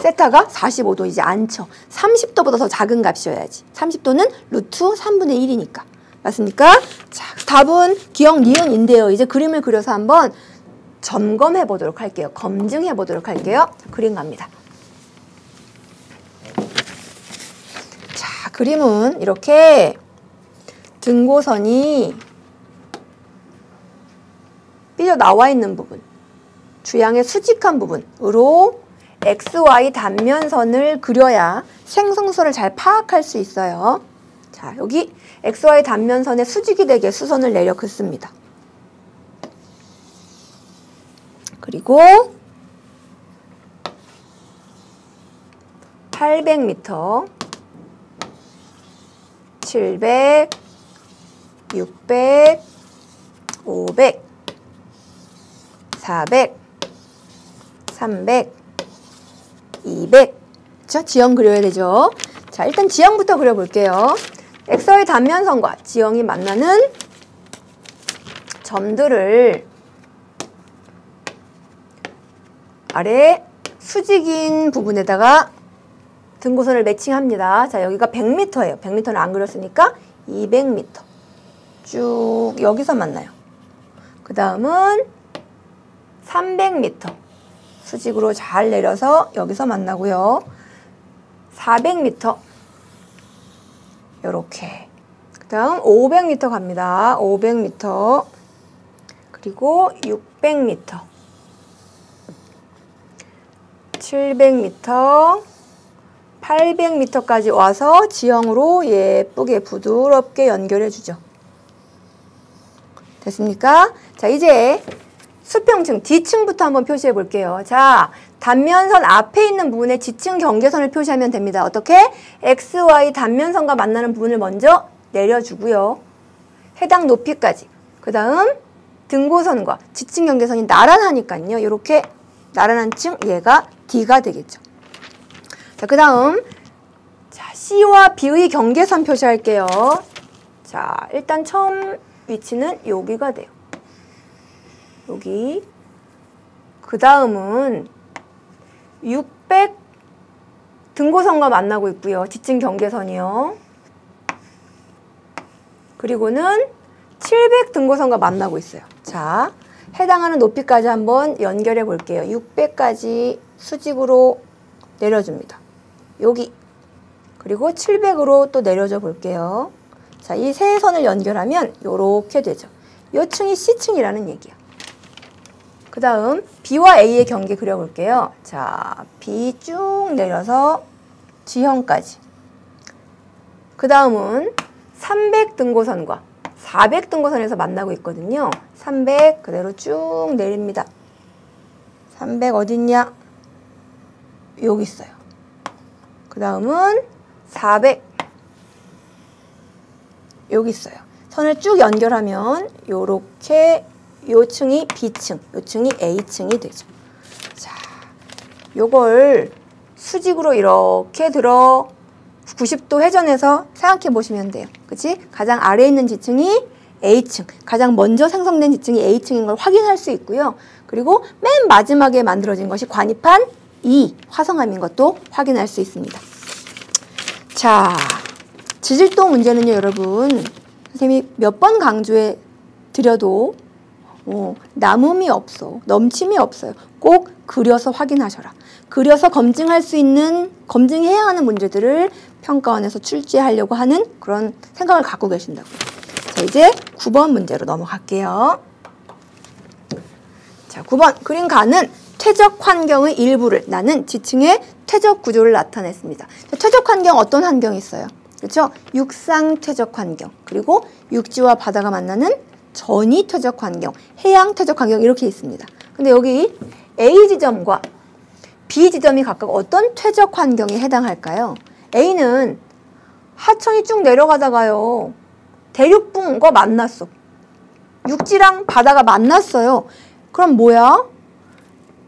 세타가 45도이지 않죠. 30도보다 더 작은 값이어야지. 30도는 루트 3분의 1이니까. 맞습니까? 자, 답은 기억 니은인데요. 이제 그림을 그려서 한번 점검해 보도록 할게요. 검증해 보도록 할게요. 자, 그림 갑니다. 자, 그림은 이렇게 등고선이 삐져 나와 있는 부분, 주향의 수직한 부분으로 XY 단면선을 그려야 생성수를 잘 파악할 수 있어요. 자, 여기 XY 단면선에 수직이 되게 수선을 내려 긋습니다. 그리고 800m, 700, 600, 500, 400, 300, 200. 자, 지형 그려야 되죠. 자, 일단 지형부터 그려볼게요. 엑서의 단면선과 지형이 만나는 점들을 아래 수직인 부분에다가 등고선을 매칭합니다. 자, 여기가 100m예요. 100m는 안 그렸으니까 200m. 쭉 여기서 만나요. 그 다음은 300m. 수직으로 잘 내려서 여기서 만나고요. 400m. 요렇게. 그 다음 500m 갑니다. 500m. 그리고 600m. 700m. 800m까지 와서 지형으로 예쁘게 부드럽게 연결해 주죠. 됐습니까? 자, 이제 수평층, D층부터 한번 표시해 볼게요. 자, 단면선 앞에 있는 부분에 지층 경계선을 표시하면 됩니다. 어떻게? X, Y 단면선과 만나는 부분을 먼저 내려주고요. 해당 높이까지. 그 다음 등고선과 지층 경계선이 나란하니까요. 이렇게 나란한 층, 얘가 D가 되겠죠. 자, 그 다음 자, C와 B의 경계선 표시할게요. 자, 일단 처음 위치는 여기가 돼요. 여기. 그 다음은 600 등고선과 만나고 있고요. 지층 경계선이요. 그리고는 700 등고선과 만나고 있어요. 자, 해당하는 높이까지 한번 연결해 볼게요. 600까지 수직으로 내려줍니다. 여기. 그리고 700으로 또 내려줘 볼게요. 자, 이 세 선을 연결하면 요렇게 되죠. 요 층이 C층이라는 얘기야. 그 다음 B와 A의 경계 그려볼게요. 자, B 쭉 내려서 G형까지. 그 다음은 300 등고선과 400 등고선에서 만나고 있거든요. 300 그대로 쭉 내립니다. 300 어딨냐? 여기 있어요. 그 다음은 400 여기 있어요. 선을 쭉 연결하면 요렇게 요 층이 B층, 요 층이 A층이 되죠. 자, 요걸 수직으로 이렇게 들어 90도 회전해서 생각해 보시면 돼요. 그치? 가장 아래에 있는 지층이 A층, 가장 먼저 생성된 지층이 A층인 걸 확인할 수 있고요. 그리고 맨 마지막에 만들어진 것이 관입한 E, 화성암인 것도 확인할 수 있습니다. 자, 지질도 문제는요, 여러분. 선생님이 몇 번 강조해 드려도 남음이 없어, 넘침이 없어요. 꼭 그려서 확인하셔라. 그려서 검증할 수 있는, 검증해야 하는 문제들을 평가원에서 출제하려고 하는 그런 생각을 갖고 계신다고요. 자, 이제 9번 문제로 넘어갈게요. 자, 9번. 그린 가는 퇴적 환경의 일부를 나는 지층의 퇴적 구조를 나타냈습니다. 자, 퇴적 환경 어떤 환경이 있어요? 그렇죠? 육상 퇴적 환경, 그리고 육지와 바다가 만나는 전이 퇴적 환경, 해양 퇴적 환경 이렇게 있습니다. 근데 여기 A 지점과 B 지점이 각각 어떤 퇴적 환경에 해당할까요? A는 하천이 쭉 내려가다가요. 대륙붕과 만났어. 육지랑 바다가 만났어요. 그럼 뭐야?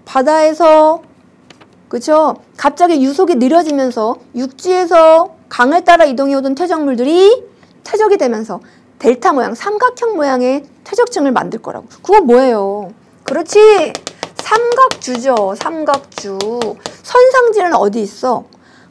바다에서 그쵸? 갑자기 유속이 느려지면서 육지에서 강을 따라 이동해 오던 퇴적물들이 퇴적이 되면서 델타 모양, 삼각형 모양의 퇴적층을 만들 거라고. 그거 뭐예요? 그렇지! 삼각주죠. 삼각주. 선상지는 어디 있어?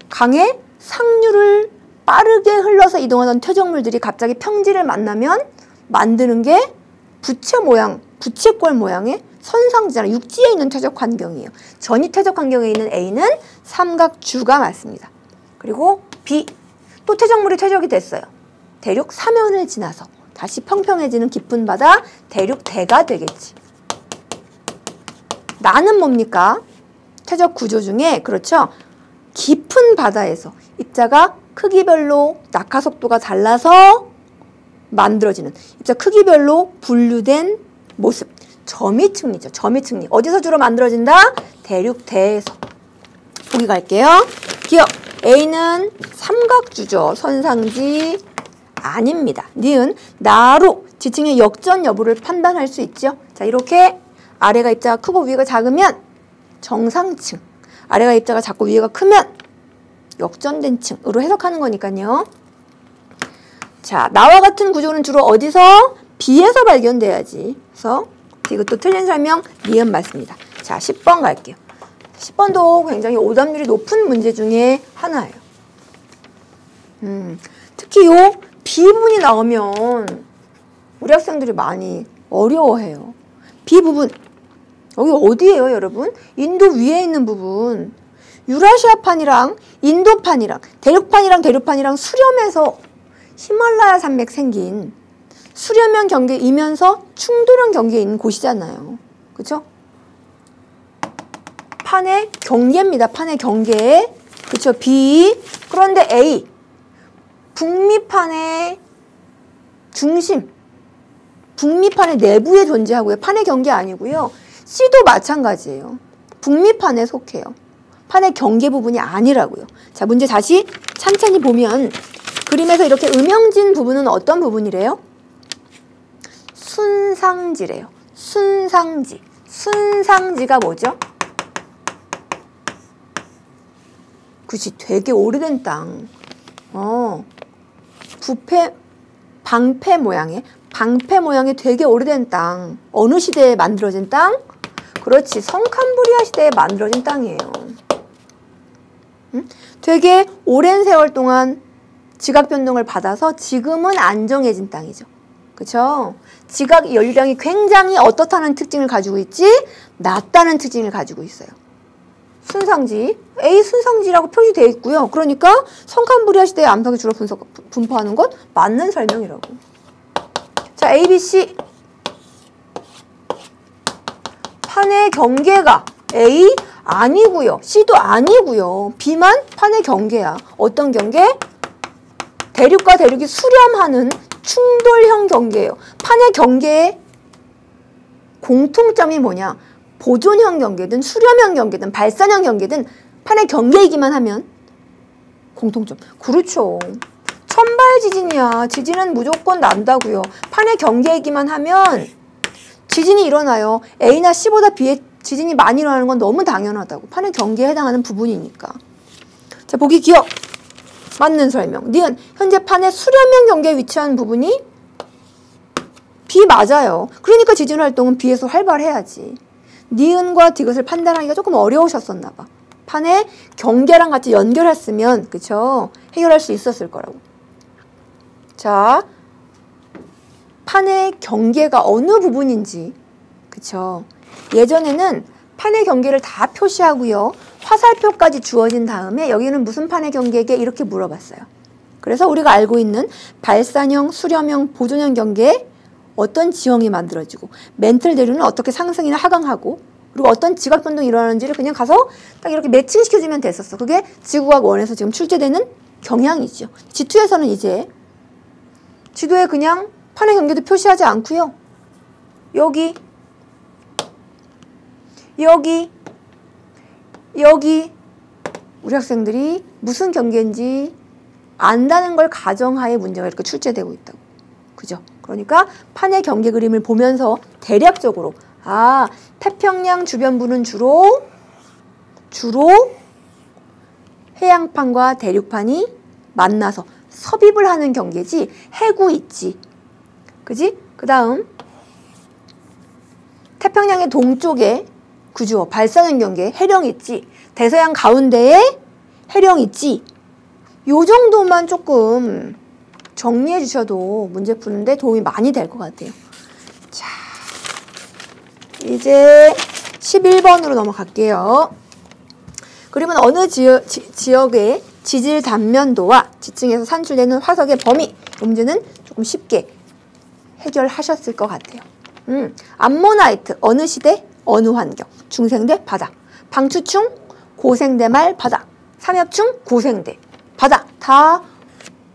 강의 상류를 빠르게 흘러서 이동하던 퇴적물들이 갑자기 평지를 만나면 만드는 게 부채 모양, 부채꼴 모양의 선상지잖아요. 육지에 있는 퇴적 환경이에요. 전이 퇴적 환경에 있는 A는 삼각주가 맞습니다. 그리고 B, 또 퇴적물이 퇴적이 됐어요. 대륙 사면을 지나서 다시 평평해지는 깊은 바다, 대륙대가 되겠지. 나는 뭡니까? 퇴적 구조 중에, 그렇죠? 깊은 바다에서 입자가 크기별로 낙하 속도가 달라서 만들어지는, 입자 크기별로 분류된 모습. 점이층리죠. 점이층리. 어디서 주로 만들어진다? 대륙대에서. 보기 갈게요. 기억. A는 삼각주죠. 선상지, 아닙니다. 니은 나로 지층의 역전 여부를 판단할 수 있죠. 자, 이렇게 아래가 입자가 크고 위가 작으면 정상층, 아래가 입자가 작고 위가 크면 역전된 층으로 해석하는 거니까요. 자, 나와 같은 구조는 주로 어디서? B에서 발견돼야지. 그래서 이것도 틀린 설명, 니은 맞습니다. 자, 10번 갈게요. 10번도 굉장히 오답률이 높은 문제 중에 하나예요. 특히 요 B부분이 나오면 우리 학생들이 많이 어려워해요. B부분, 여기 어디예요, 여러분? 인도 위에 있는 부분. 유라시아판이랑 인도판이랑 대륙판이랑 수렴해서 히말라야 산맥 생긴 수렴형 경계이면서 충돌형 경계에 있는 곳이잖아요. 그쵸? 판의 경계입니다. 판의 경계. 그쵸? B. 그런데 A. 북미판의 중심. 북미판의 내부에 존재하고요. 판의 경계 아니고요. C도 마찬가지예요. 북미판에 속해요. 판의 경계 부분이 아니라고요. 자, 문제 다시 찬찬히 보면 그림에서 이렇게 음영진 부분은 어떤 부분이래요? 순상지래요. 순상지. 순상지가 뭐죠? 그치, 되게 오래된 땅. 방패 모양의 되게 오래된 땅. 어느 시대에 만들어진 땅? 그렇지, 성캄브리아 시대에 만들어진 땅이에요. 응? 되게 오랜 세월 동안 지각 변동을 받아서 지금은 안정해진 땅이죠. 그쵸? 지각 열량이 굉장히 어떻다는 특징을 가지고 있지? 낮다는 특징을 가지고 있어요. 순상지, A 순상지라고 표시되어 있고요. 그러니까 성캄브리아 시대의 암석이 주로 분포하는 것 맞는 설명이라고. 자, A, B, C. 판의 경계가 A 아니고요. C도 아니고요. B만 판의 경계야. 어떤 경계? 대륙과 대륙이 수렴하는 충돌형 경계예요. 판의 경계의 공통점이 뭐냐? 보존형 경계든 수렴형 경계든 발산형 경계든 판의 경계이기만 하면 공통점. 그렇죠. 천발 지진이야. 지진은 무조건 난다고요. 판의 경계이기만 하면 지진이 일어나요. A나 C보다 B에 지진이 많이 일어나는 건 너무 당연하다고. 판의 경계에 해당하는 부분이니까. 자, 보기 기억. 맞는 설명. 니은 현재 판의 수렴형 경계에 위치한 부분이 B 맞아요. 그러니까 지진 활동은 B에서 활발해야지. 니은과 디귿을 판단하기가 조금 어려우셨었나 봐. 판의 경계랑 같이 연결했으면 그쵸? 해결할 수 있었을 거라고. 자, 판의 경계가 어느 부분인지 그쵸? 예전에는 판의 경계를 다 표시하고요. 화살표까지 주어진 다음에 여기는 무슨 판의 경계게 이렇게 물어봤어요. 그래서 우리가 알고 있는 발산형, 수렴형, 보존형 경계에 어떤 지형이 만들어지고 멘틀 대류는 어떻게 상승이나 하강하고 그리고 어떤 지각 변동이 일어나는지를 그냥 가서 딱 이렇게 매칭시켜주면 됐었어. 그게 지구과학 1에서 지금 출제되는 경향이죠. G2에서는 이제 지도에 그냥 판의 경계도 표시하지 않고요. 여기 우리 학생들이 무슨 경계인지 안다는 걸 가정하에 문제가 이렇게 출제되고 있다고. 그죠? 그러니까 판의 경계 그림을 보면서 대략적으로 태평양 주변부는 주로 해양판과 대륙판이 만나서 섭입을 하는 경계지 해구 있지. 그지? 그 다음 태평양의 동쪽에 그죠? 발산형 경계 해령 있지. 대서양 가운데에 해령 있지. 요 정도만 조금 정리해 주셔도 문제 푸는데 도움이 많이 될 것 같아요. 자, 이제 11번으로 넘어갈게요. 그러면 어느 지역의 지질 단면도와 지층에서 산출되는 화석의 범위, 이 문제는 조금 쉽게 해결하셨을 것 같아요. 암모나이트, 어느 시대, 어느 환경, 중생대, 바다, 방추충, 고생대 말, 바다, 삼엽충, 고생대, 바다, 다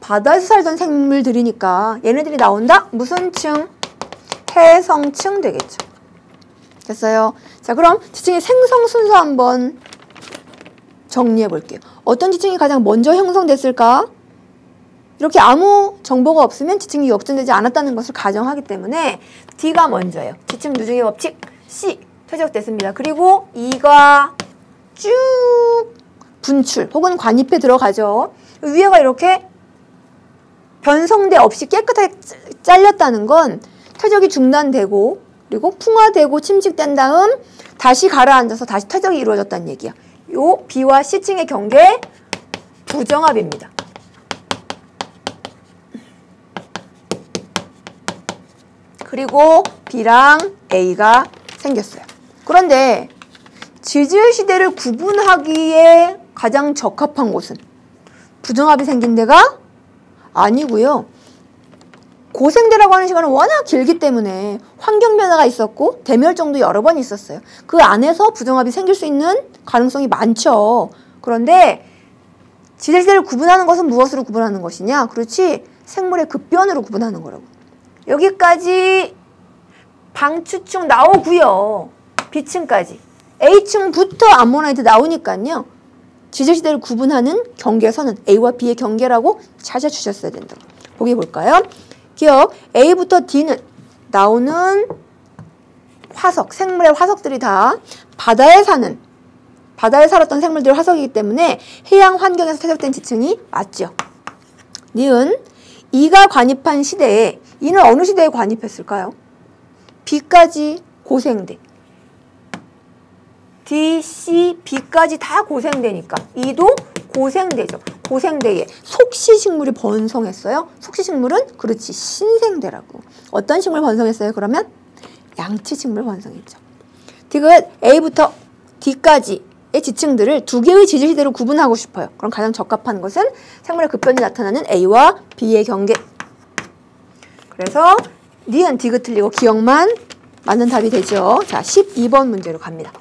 바다에서 살던 생물들이니까 얘네들이 나온다? 무슨 층? 해성층 되겠죠. 됐어요? 자, 그럼 지층의 생성 순서 한번 정리해 볼게요. 어떤 지층이 가장 먼저 형성됐을까? 이렇게 아무 정보가 없으면 지층이 역전되지 않았다는 것을 가정하기 때문에 D가 먼저예요. 지층 누중의 법칙 C 퇴적됐습니다. 그리고 E가 쭉 분출 혹은 관입해 들어가죠. 위에가 이렇게 변성대 없이 깨끗하게 잘렸다는 건 퇴적이 중단되고 그리고 풍화되고 침식된 다음 다시 가라앉아서 다시 퇴적이 이루어졌다는 얘기야. 요 B와 C층의 경계 부정합입니다. 그리고 B랑 A가 생겼어요. 그런데 지질 시대를 구분하기에 가장 적합한 곳은 부정합이 생긴 데가 아니고요. 고생대라고 하는 시간은 워낙 길기 때문에 환경 변화가 있었고 대멸종도 여러 번 있었어요. 그 안에서 부정합이 생길 수 있는 가능성이 많죠. 그런데 지질시대를 구분하는 것은 무엇으로 구분하는 것이냐? 그렇지, 생물의 급변으로 구분하는 거라고. 여기까지 방추층 나오고요. B층까지. A층부터 암모나이트 나오니까요. 지질시대를 구분하는 경계선은 A와 B의 경계라고 찾아주셨어야 된다고. 보기 볼까요? 기억, A부터 D는 나오는 화석, 생물의 화석들이 다 바다에 살았던 생물들의 화석이기 때문에 해양 환경에서 퇴적된 지층이 맞죠. 니은, E가 관입한 시대에, E는 어느 시대에 관입했을까요? B까지 고생대. D, C, B까지 다 고생대니까 E도 고생대죠. 고생대에 속시식물이 번성했어요. 속시식물은 그렇지 신생대라고. 어떤 식물 번성했어요? 그러면 양치식물 번성했죠. 디귿 A부터 D까지의 지층들을 두 개의 지질시대로 구분하고 싶어요. 그럼 가장 적합한 것은 생물의 급변이 나타나는 A와 B의 경계. 그래서 니은 디귿 틀리고 기억만 맞는 답이 되죠. 자, 12번 문제로 갑니다.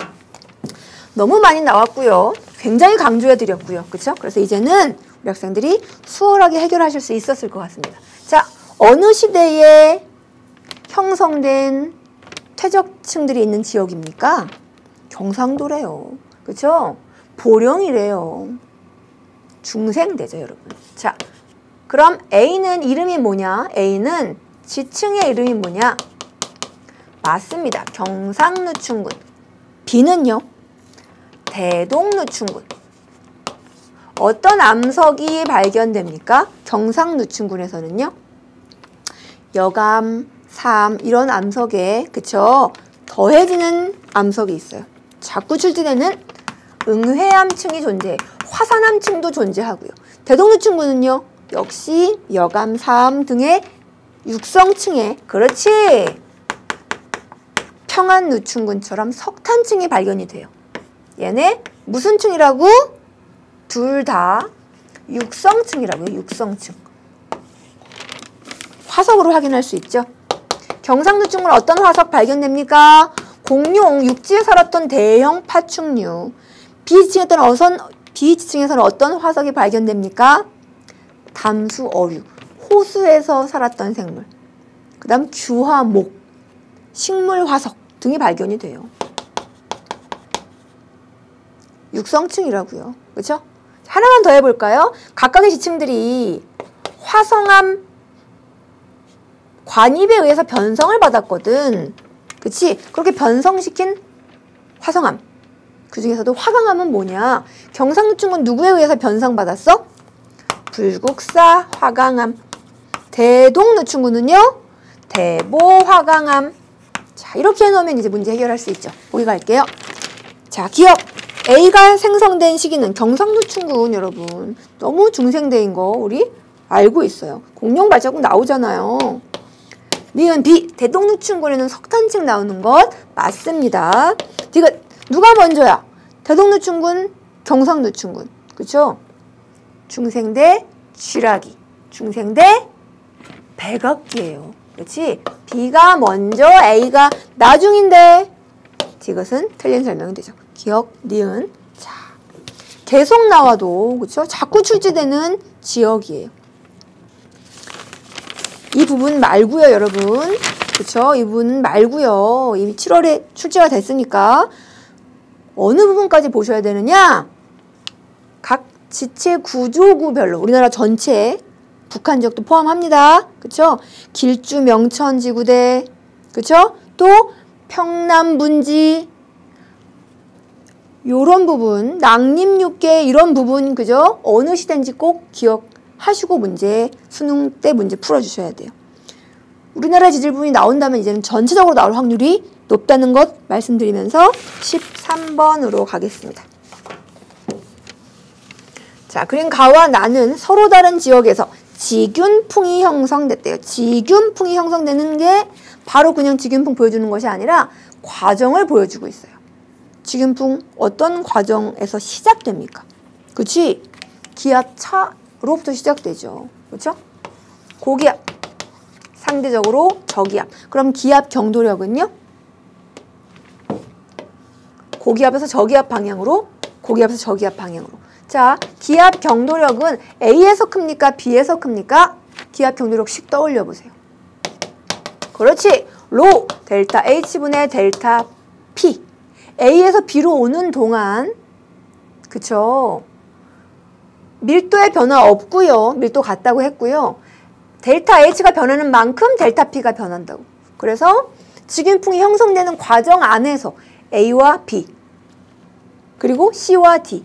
너무 많이 나왔고요. 굉장히 강조해드렸고요. 그렇죠? 그래서 이제는 우리 학생들이 수월하게 해결하실 수 있었을 것 같습니다. 자, 어느 시대에 형성된 퇴적층들이 있는 지역입니까? 경상도래요. 그렇죠? 보령이래요. 중생대죠, 여러분. 자, 그럼 A는 이름이 뭐냐? A는 지층의 이름이 뭐냐? 맞습니다. 경상누춘군. B는요? 대동누춘군. 어떤 암석이 발견됩니까? 경상누춘군에서는요. 여감, 삼 이런 암석에 그쵸? 더해지는 암석이 있어요. 자꾸 출제되는 응회암층이 존재해. 화산암층도 존재하고요. 대동누춘군은요. 역시 여감, 삼 등의 육성층에 그렇지. 평안누춘군처럼 석탄층이 발견이 돼요. 얘네 무슨 층이라고? 둘 다 육성층이라고요. 육성층. 화석으로 확인할 수 있죠. 경상누춘군 어떤 화석 발견됩니까? 공룡, 육지에 살았던 대형 파충류. B지층에서는 어떤 화석이 발견됩니까? 담수, 어류, 호수에서 살았던 생물. 그 다음 규화목, 식물 화석 등이 발견이 돼요. 육성층이라고요. 그렇죠? 하나만 더 해볼까요? 각각의 지층들이 화성암 관입에 의해서 변성을 받았거든. 그치? 그렇게 변성시킨 화성암. 그 중에서도 화강암은 뭐냐? 경상누춘군 누구에 의해서 변성받았어? 불국사 화강암. 대동누춘군은요? 대보화강암. 자, 이렇게 해놓으면 이제 문제 해결할 수 있죠. 보기 갈게요. 자, 기억. A가 생성된 시기는 경상누춘군 여러분. 너무 중생대인 거 우리 알고 있어요. 공룡 발자국 나오잖아요. 니은 B. 대동누춘군에는 석탄층 나오는 것 맞습니다. 디귿. 누가 먼저야? 대동누춘군, 경상누춘군. 그쵸? 중생대 쥐라기. 중생대 백악기예요. 그렇지? B가 먼저 A가 나중인데 디귿은 틀린 설명이 되죠. 기억, 니은. 자, 계속 나와도 그쵸? 자꾸 출제되는 지역이에요. 이 부분 말고요, 여러분. 그쵸? 이 부분 말고요. 이미 7월에 출제가 됐으니까 어느 부분까지 보셔야 되느냐? 각 지체 구조구별로 우리나라 전체 북한 지역도 포함합니다. 그쵸? 길주 명천지구대, 그쵸? 또 평남분지, 요런 부분, 낭림육계 이런 부분, 그죠? 어느 시대인지 꼭 기억하시고 문제, 수능 때 문제 풀어주셔야 돼요. 우리나라 지질 부분이 나온다면 이제는 전체적으로 나올 확률이 높다는 것 말씀드리면서 13번으로 가겠습니다. 자, 그림 가와 나는 서로 다른 지역에서 지균풍이 형성됐대요. 지균풍이 형성되는 게 바로 그냥 지균풍 보여주는 것이 아니라 과정을 보여주고 있어요. 지균풍 어떤 과정에서 시작됩니까? 그치? 기압차로부터 시작되죠. 그렇죠? 고기압, 상대적으로 저기압. 그럼 기압 경도력은요? 고기압에서 저기압 방향으로, 고기압에서 저기압 방향으로. 자, 기압 경도력은 A에서 큽니까? B에서 큽니까? 기압 경도력씩 떠올려 보세요. 그렇지. 로 델타 H분의 델타 P. A에서 B로 오는 동안, 그쵸? 밀도의 변화 없고요. 밀도 같다고 했고요. 델타 H가 변하는 만큼 델타 P가 변한다고. 그래서 지균풍이 형성되는 과정 안에서 A와 B, 그리고 C와 D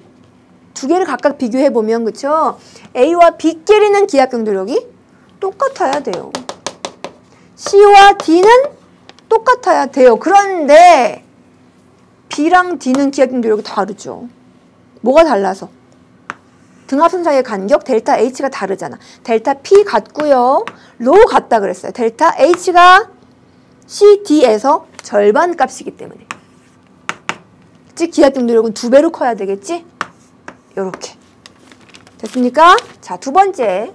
두 개를 각각 비교해 보면, 그쵸? A와 B끼리는 기압 경도력이 똑같아야 돼요. C와 D는 똑같아야 돼요. 그런데 B랑 D는 기압 경도력이 다르죠. 뭐가 달라서? 등압선 사이의 간격 델타 H가 다르잖아. 델타 P 같고요. 로 같다 그랬어요. 델타 H가 CD에서 절반 값이기 때문에. 즉 기압 경도력은 2배로 커야 되겠지? 요렇게. 됐습니까? 자, 두 번째.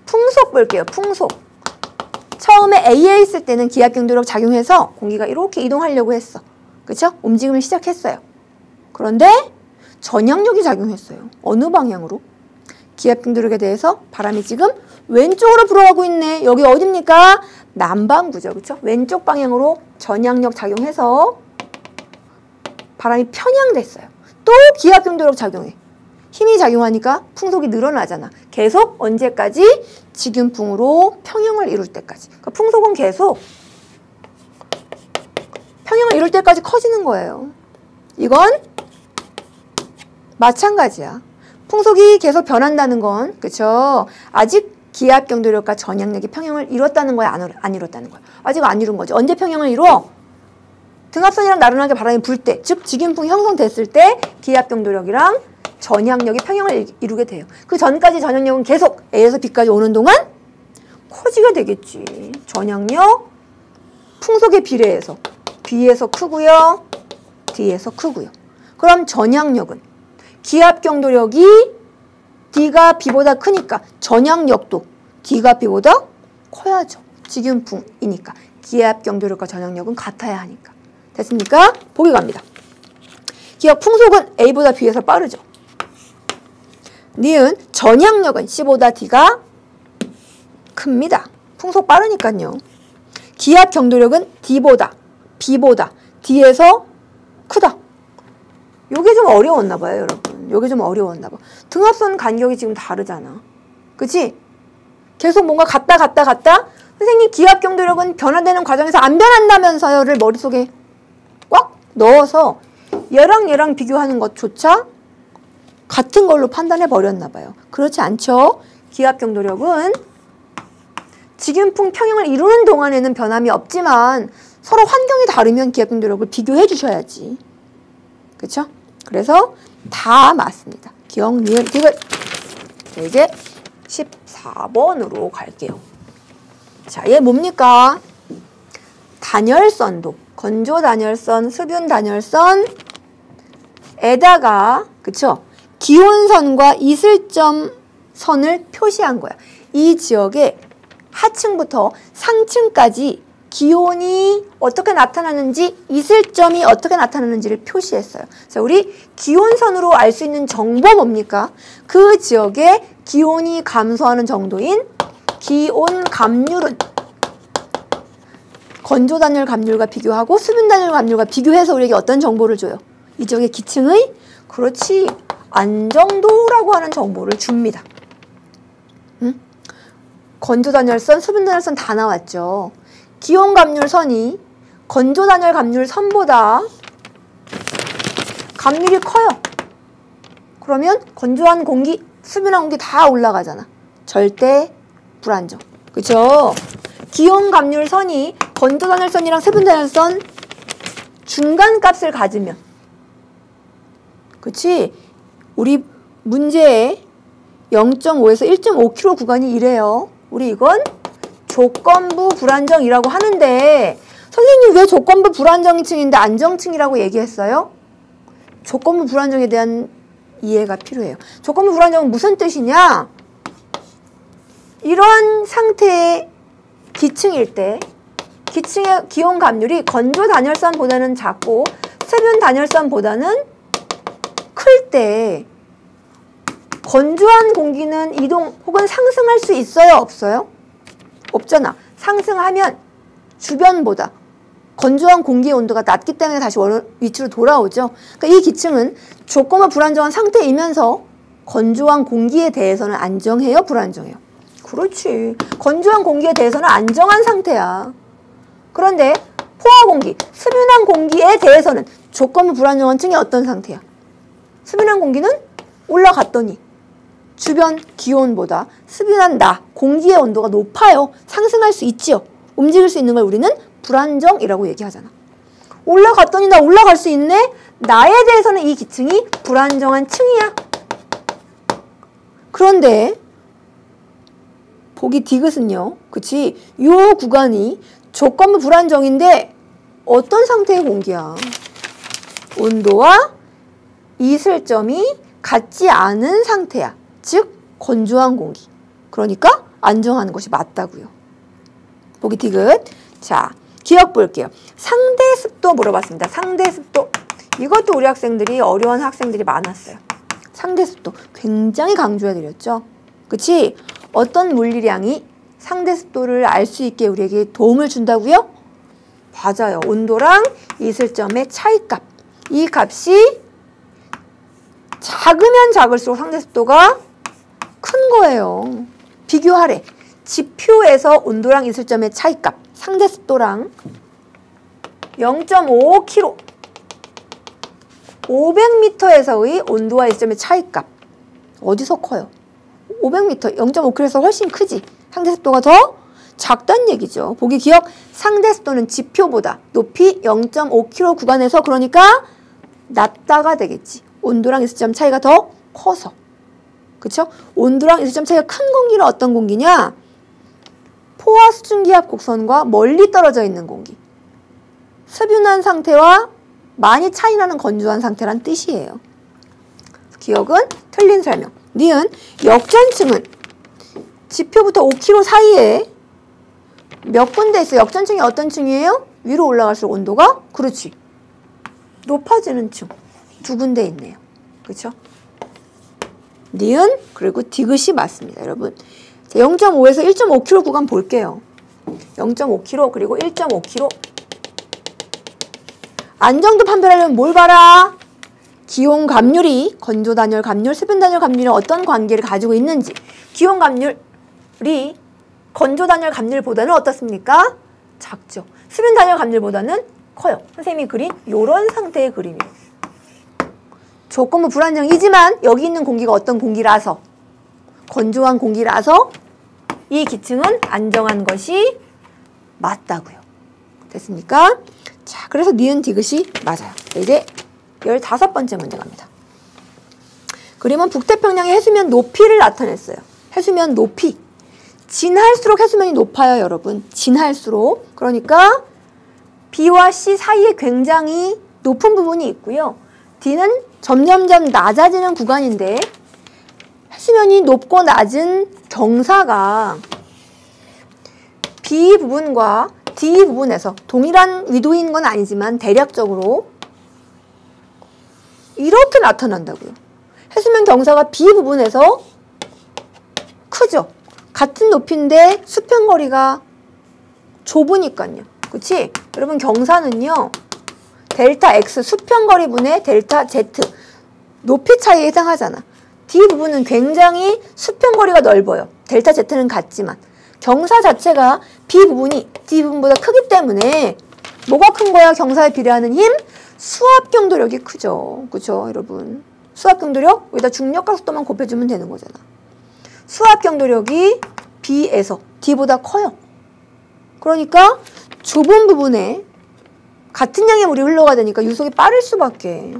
풍속 볼게요. 풍속. 처음에 A에 있을 때는 기압 경도력 작용해서 공기가 이렇게 이동하려고 했어. 그쵸? 움직임을 시작했어요. 그런데 전향력이 작용했어요. 어느 방향으로? 기압 경도력에 대해서 바람이 지금 왼쪽으로 불어가고 있네. 여기 어딥니까? 남반구죠. 그쵸? 왼쪽 방향으로 전향력 작용해서 바람이 편향됐어요. 또 기압 경도력 작용해. 힘이 작용하니까 풍속이 늘어나잖아. 계속 언제까지? 지균풍으로 평형을 이룰 때까지. 그러니까 풍속은 계속 평형을 이룰 때까지 커지는 거예요. 이건 마찬가지야. 풍속이 계속 변한다는 건, 그쵸? 아직 기압 경도력과 전향력이 평형을 이뤘다는 거야? 안 이뤘다는 거야? 아직 안 이룬 거지. 언제 평형을 이루어? 등압선이랑 나른하게 바람이 불 때, 즉 지균풍이 형성됐을 때 기압 경도력이랑 전향력이 평형을 이루게 돼요. 그 전까지 전향력은 계속 A에서 B까지 오는 동안 커지게 되겠지. 전향력, 풍속에 비례해서 B에서 크고요, D에서 크고요. 그럼 전향력은 기압 경도력이 D가 B보다 크니까 전향력도 D가 B보다 커야죠. 지균풍이니까. 기압 경도력과 전향력은 같아야 하니까. 됐습니까? 보기 갑니다. 기압 풍속은 A보다 B에서 빠르죠. 니은 전향력은 C보다 D가 큽니다. 풍속 빠르니까요. 기압 경도력은 D보다 B보다 D에서 크다. 요게 좀 어려웠나 봐요, 여러분. 요게 좀 어려웠나 봐. 등압선 간격이 지금 다르잖아. 그치? 계속 뭔가 갔다. 선생님 기압 경도력은 변화되는 과정에서 안 변한다면서요를 머릿속에 꽉 넣어서 얘랑 비교하는 것조차 같은 걸로 판단해 버렸나 봐요. 그렇지 않죠? 기압 경도력은 지균풍 평형을 이루는 동안에는 변함이 없지만 서로 환경이 다르면 기압 경도력을 비교해 주셔야지. 그쵸? 그래서 다 맞습니다. 기억, 니은, 디귿. 자, 이제 14번으로 갈게요. 자, 얘 뭡니까? 단열선도. 건조 단열선, 수분 단열선 에다가, 그쵸? 기온선과 이슬점 선을 표시한 거야. 이 지역의 하층부터 상층까지 기온이 어떻게 나타나는지, 이슬점이 어떻게 나타나는지를 표시했어요. 자, 우리 기온선으로 알 수 있는 정보 뭡니까? 그 지역의 기온이 감소하는 정도인 기온 감률은 건조 단열 감률과 비교하고 수분 단열 감률과 비교해서 우리에게 어떤 정보를 줘요? 이 지역의 기층의, 그렇지, 안정도라고 하는 정보를 줍니다. 건조단열선, 수분단열선 다 나왔죠. 기온감률선이 건조단열감률선보다 감률이 커요. 그러면 건조한 공기, 수분한 공기 다 올라가잖아. 절대 불안정. 그쵸? 기온감률선이 건조단열선이랑 수분단열선 중간값을 가지면, 그치? 우리 문제에 0.5에서 1.5km 구간이 이래요. 우리 이건 조건부 불안정이라고 하는데, 선생님 왜 조건부 불안정층인데 안정층이라고 얘기했어요? 조건부 불안정에 대한 이해가 필요해요. 조건부 불안정은 무슨 뜻이냐? 이런 상태의 기층일 때, 기층의 기온 감률이 건조 단열선보다는 작고 수분 단열선보다는 클 때 건조한 공기는 이동 혹은 상승할 수 있어요? 없어요? 없잖아. 상승하면 주변보다 건조한 공기의 온도가 낮기 때문에 다시 위치로 돌아오죠. 그러니까 이 기층은 조건부 불안정한 상태이면서 건조한 공기에 대해서는 안정해요? 불안정해요? 그렇지. 건조한 공기에 대해서는 안정한 상태야. 그런데 포화 공기, 수분한 공기에 대해서는 조건부 불안정한 층이 어떤 상태야? 수분한 공기는 올라갔더니 주변 기온보다 수분한 나, 공기의 온도가 높아요. 상승할 수 있지요. 움직일 수 있는 걸 우리는 불안정이라고 얘기하잖아. 올라갔더니 나 올라갈 수 있네? 나에 대해서는 이 기층이 불안정한 층이야. 그런데 보기 디귿은요. 그치? 요 구간이 조건부 불안정인데 어떤 상태의 공기야? 온도와 이슬점이 같지 않은 상태야. 즉 건조한 공기. 그러니까 안정하는 것이 맞다고요. 보기 디귿. 자, 기억 볼게요. 상대 습도 물어봤습니다. 상대 습도. 이것도 우리 학생들이 어려운 학생들이 많았어요. 상대 습도 굉장히 강조해드렸죠. 그치? 어떤 물리량이 상대 습도를 알 수 있게 우리에게 도움을 준다고요? 맞아요. 온도랑 이슬점의 차이값. 이 값이 작으면 작을수록 상대 습도가 큰 거예요. 비교하래. 지표에서 온도랑 이슬점의 차이값. 상대 습도랑 0.5kg 500m에서의 온도와 이슬점의 차이값. 어디서 커요? 500m, 0.5kg에서 훨씬 크지. 상대 습도가 더 작다는 얘기죠. 보기 기억. 상대 습도는 지표보다 높이 0.5kg 구간에서 그러니까 낮다가 되겠지. 온도랑 이슬점 차이가 더 커서. 그쵸? 온도랑 이슬점 차이가 큰 공기는 어떤 공기냐? 포화 수증기압 곡선과 멀리 떨어져 있는 공기. 수분한 상태와 많이 차이나는 건조한 상태란 뜻이에요. 기억은 틀린 설명. 니은 역전층은 지표부터 5km 사이에 몇 군데 있어요. 역전층이 어떤 층이에요? 위로 올라갈수록 온도가 그렇지. 높아지는 층. 두 군데 있네요. 그렇죠? 니은 그리고 디귿이 맞습니다. 여러분. 0.5에서 1.5km 구간 볼게요. 0.5km 그리고 1.5km. 안정도 판별하려면 뭘 봐라? 기온 감률이 건조 단열 감률, 수분 단열 감률이 어떤 관계를 가지고 있는지. 기온 감률이 건조 단열 감률보다는 어떻습니까? 작죠. 수분 단열 감률보다는 커요. 선생님이 그린 이런 상태의 그림이에요. 조건부 불안정이지만 여기 있는 공기가 어떤 공기라서, 건조한 공기라서 이 기층은 안정한 것이 맞다고요. 됐습니까? 자, 그래서 니은 디귿이 맞아요. 이제 15번째 문제 갑니다. 그림은 북태평양의 해수면 높이를 나타냈어요. 해수면 높이. 진할수록 해수면이 높아요, 여러분. 진할수록. 그러니까 B와 C 사이에 굉장히 높은 부분이 있고요. D는 점점점 낮아지는 구간인데 해수면이 높고 낮은 경사가 B 부분과 D 부분에서 동일한 위도인 건 아니지만 대략적으로 이렇게 나타난다고요. 해수면 경사가 B 부분에서 크죠. 같은 높이인데 수평거리가 좁으니까요. 그치? 여러분 경사는요. 델타 X 수평거리분의 델타 Z 높이 차이에 해당하잖아. D 부분은 굉장히 수평거리가 넓어요. 델타 Z는 같지만. 경사 자체가 B 부분이 D 부분보다 크기 때문에 뭐가 큰 거야? 경사에 비례하는 힘? 수압 경도력이 크죠. 그쵸, 여러분? 수압 경도력? 여기다 중력과 속도만 곱해주면 되는 거잖아. 수압 경도력이 B에서 D보다 커요. 그러니까 좁은 부분에 같은 양의 물이 흘러가야 되니까 유속이 빠를 수밖에.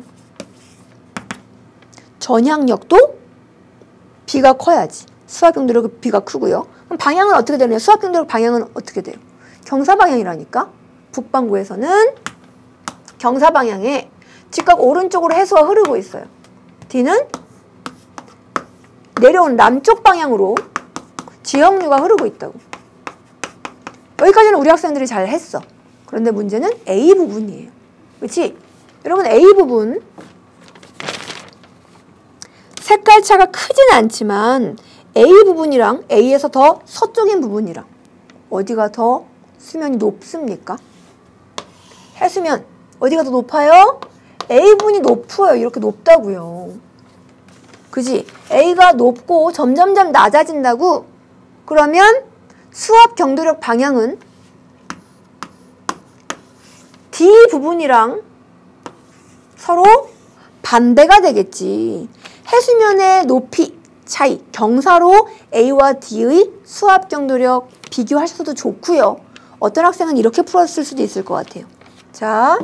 전향력도 B가 커야지. 수압 경도력이 B가 크고요. 그럼 방향은 어떻게 되나요? 수압 경도력 방향은 어떻게 돼요? 경사 방향이라니까. 북반구에서는 경사 방향에 직각 오른쪽으로 해수가 흐르고 있어요. D는 내려온 남쪽 방향으로 지형류가 흐르고 있다고. 여기까지는 우리 학생들이 잘 했어. 그런데 문제는 A 부분이에요. 그렇지? 여러분 A 부분 색깔 차가 크진 않지만 A 부분이랑 A에서 더 서쪽인 부분이랑 어디가 더 수면이 높습니까? 해수면 어디가 더 높아요? A 부분이 높아요. 이렇게 높다고요. 그지? A가 높고 점점점 낮아진다고? 그러면 수압 경도력 방향은 D 부분이랑 서로 반대가 되겠지. 해수면의 높이 차이, 경사로 A와 D의 수압 경도력 비교하셔도 좋고요. 어떤 학생은 이렇게 풀었을 수도 있을 것 같아요. 자,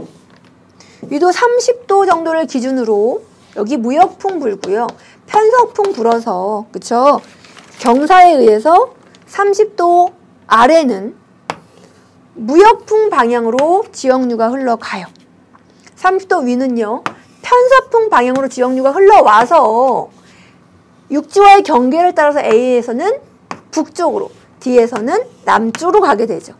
위도 30도 정도를 기준으로 여기 무역풍 불고요. 편서풍 불어서, 그쵸? 경사에 의해서 30도 아래는 무역풍 방향으로 지형류가 흘러가요. 30도 위는요. 편서풍 방향으로 지형류가 흘러와서 육지와의 경계를 따라서 A에서는 북쪽으로, D에서는 남쪽으로 가게 되죠.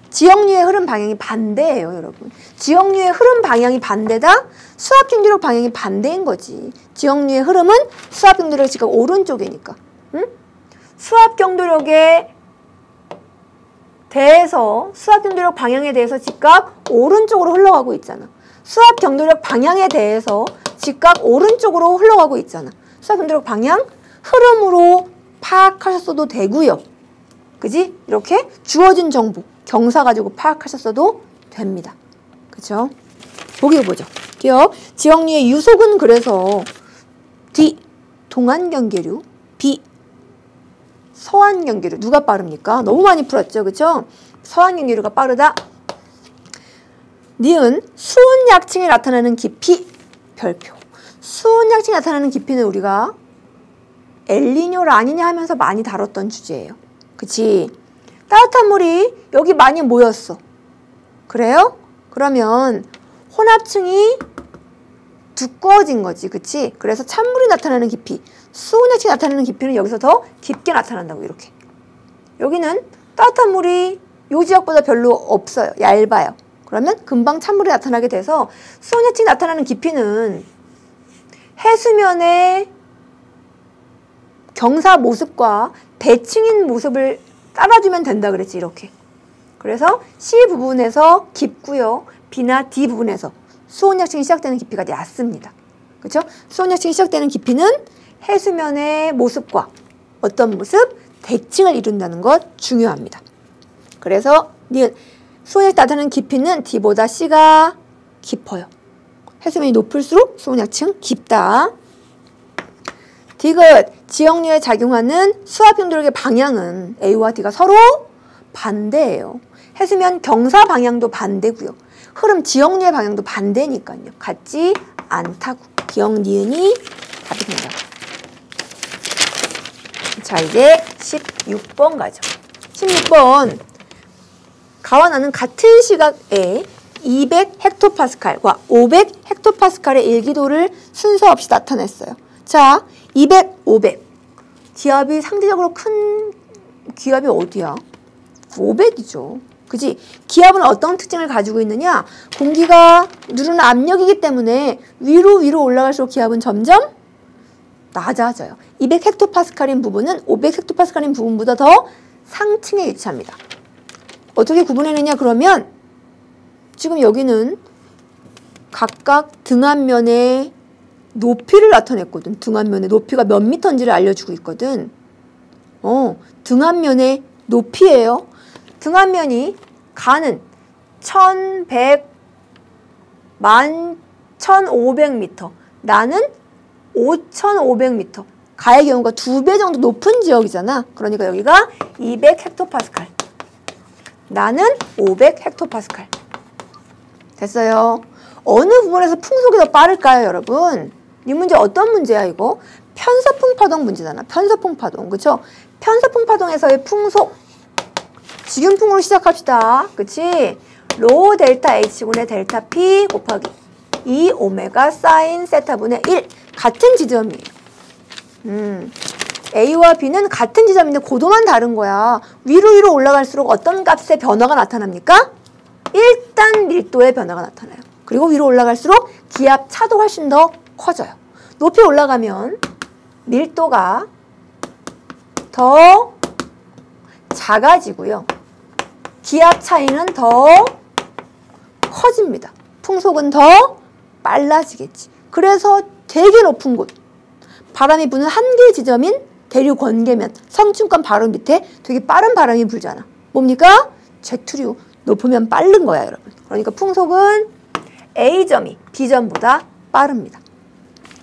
지형류의 흐름 방향이 반대예요, 여러분. 지형류의 흐름 방향이 반대다? 수압 경도력 방향이 반대인 거지. 지형류의 흐름은 수압 경도력이 지금 오른쪽이니까. 응? 수압 경도력에 대해서 수압 경도력 방향에 대해서 직각 오른쪽으로 흘러가고 있잖아. 수압 경도력 방향에 대해서 직각 오른쪽으로 흘러가고 있잖아. 수압 경도력 방향 흐름으로 파악하셨어도 되고요. 그지? 이렇게 주어진 정보 경사 가지고 파악하셨어도 됩니다. 그쵸? 보기 보죠. 기억. 지형류의 유속은 그래서 D 동안경계류, B 서안경계류. 누가 빠릅니까? 너무 많이 풀었죠. 그쵸? 서안경계류가 빠르다. 니은 수온약층이 나타나는 깊이 별표. 수온약층이 나타나는 깊이는 우리가 엘니뇨, 라니냐 하면서 많이 다뤘던 주제예요. 그치? 따뜻한 물이 여기 많이 모였어. 그래요? 그러면 혼합층이 두꺼워진 거지. 그치? 그래서 찬물이 나타나는 깊이, 수온약층이 나타나는 깊이는 여기서 더 깊게 나타난다고. 이렇게. 여기는 따뜻한 물이 요 지역보다 별로 없어요. 얇아요. 그러면 금방 찬물이 나타나게 돼서 수온약층이 나타나는 깊이는 해수면의 경사 모습과 대칭인 모습을 따라주면 된다 그랬지. 이렇게. 그래서 C 부분에서 깊고요. B나 D 부분에서 수온약층이 시작되는 깊이가 얕습니다. 그렇죠? 수온약층이 시작되는 깊이는 해수면의 모습과 어떤 모습? 대칭을 이룬다는 것 중요합니다. 그래서 수온약층이 나타나는 깊이는 D보다 C가 깊어요. 해수면이 높을수록 수온약층 깊다. 디귿, 지형류에 작용하는 수압 경도력의 방향은 A와 D가 서로 반대예요. 해수면 경사 방향도 반대고요. 흐름 지형류의 방향도 반대니까요. 같지 않다고. 기억, 니은이 답이 된다. 자, 이제 16번 가죠. 16번. 가와 나는 같은 시각에 200헥토파스칼과 500헥토파스칼의 일기도를 순서 없이 나타냈어요. 자, 200, 500. 기압이 상대적으로 큰 기압이 어디야? 500이죠. 그지? 기압은 어떤 특징을 가지고 있느냐? 공기가 누르는 압력이기 때문에 위로 올라갈수록 기압은 점점 낮아져요. 200헥토파스칼인 부분은 500헥토파스칼인 부분보다 더 상층에 위치합니다. 어떻게 구분해내냐 그러면 지금 여기는 각각 등압면의 높이를 나타냈거든. 등압면의 높이가 몇 미터인지를 알려주고 있거든. 등압면의 높이예요. 등압면이 가는 1100, 11,500m, 나는 5,500m. 가의 경우가 2배 정도 높은 지역이잖아. 그러니까 여기가 200헥토파스칼. 나는 500헥토파스칼. 됐어요. 어느 부분에서 풍속이 더 빠를까요, 여러분? 이 문제 어떤 문제야, 이거? 편서풍 파동 문제잖아. 편서풍 파동. 그쵸? 편서풍 파동에서의 풍속. 직윤풍으로 시작합시다. 그치? 로 델타 H분의 델타 P 곱하기 2 오메가 사인 세타분의 1. 같은 지점이에요. A와 B는 같은 지점인데 고도만 다른 거야. 위로 올라갈수록 어떤 값의 변화가 나타납니까? 일단 밀도의 변화가 나타나요. 그리고 위로 올라갈수록 기압 차도 훨씬 더 커져요. 높이 올라가면 밀도가 더 작아지고요. 기압 차이는 더 커집니다. 풍속은 더 빨라지겠지. 그래서 되게 높은 곳, 바람이 부는 한계 지점인 대륙 건계면, 성층권 바로 밑에 되게 빠른 바람이 불잖아. 뭡니까? 제트류. 높으면 빠른 거야, 여러분. 그러니까 풍속은 A점이 B점보다 빠릅니다.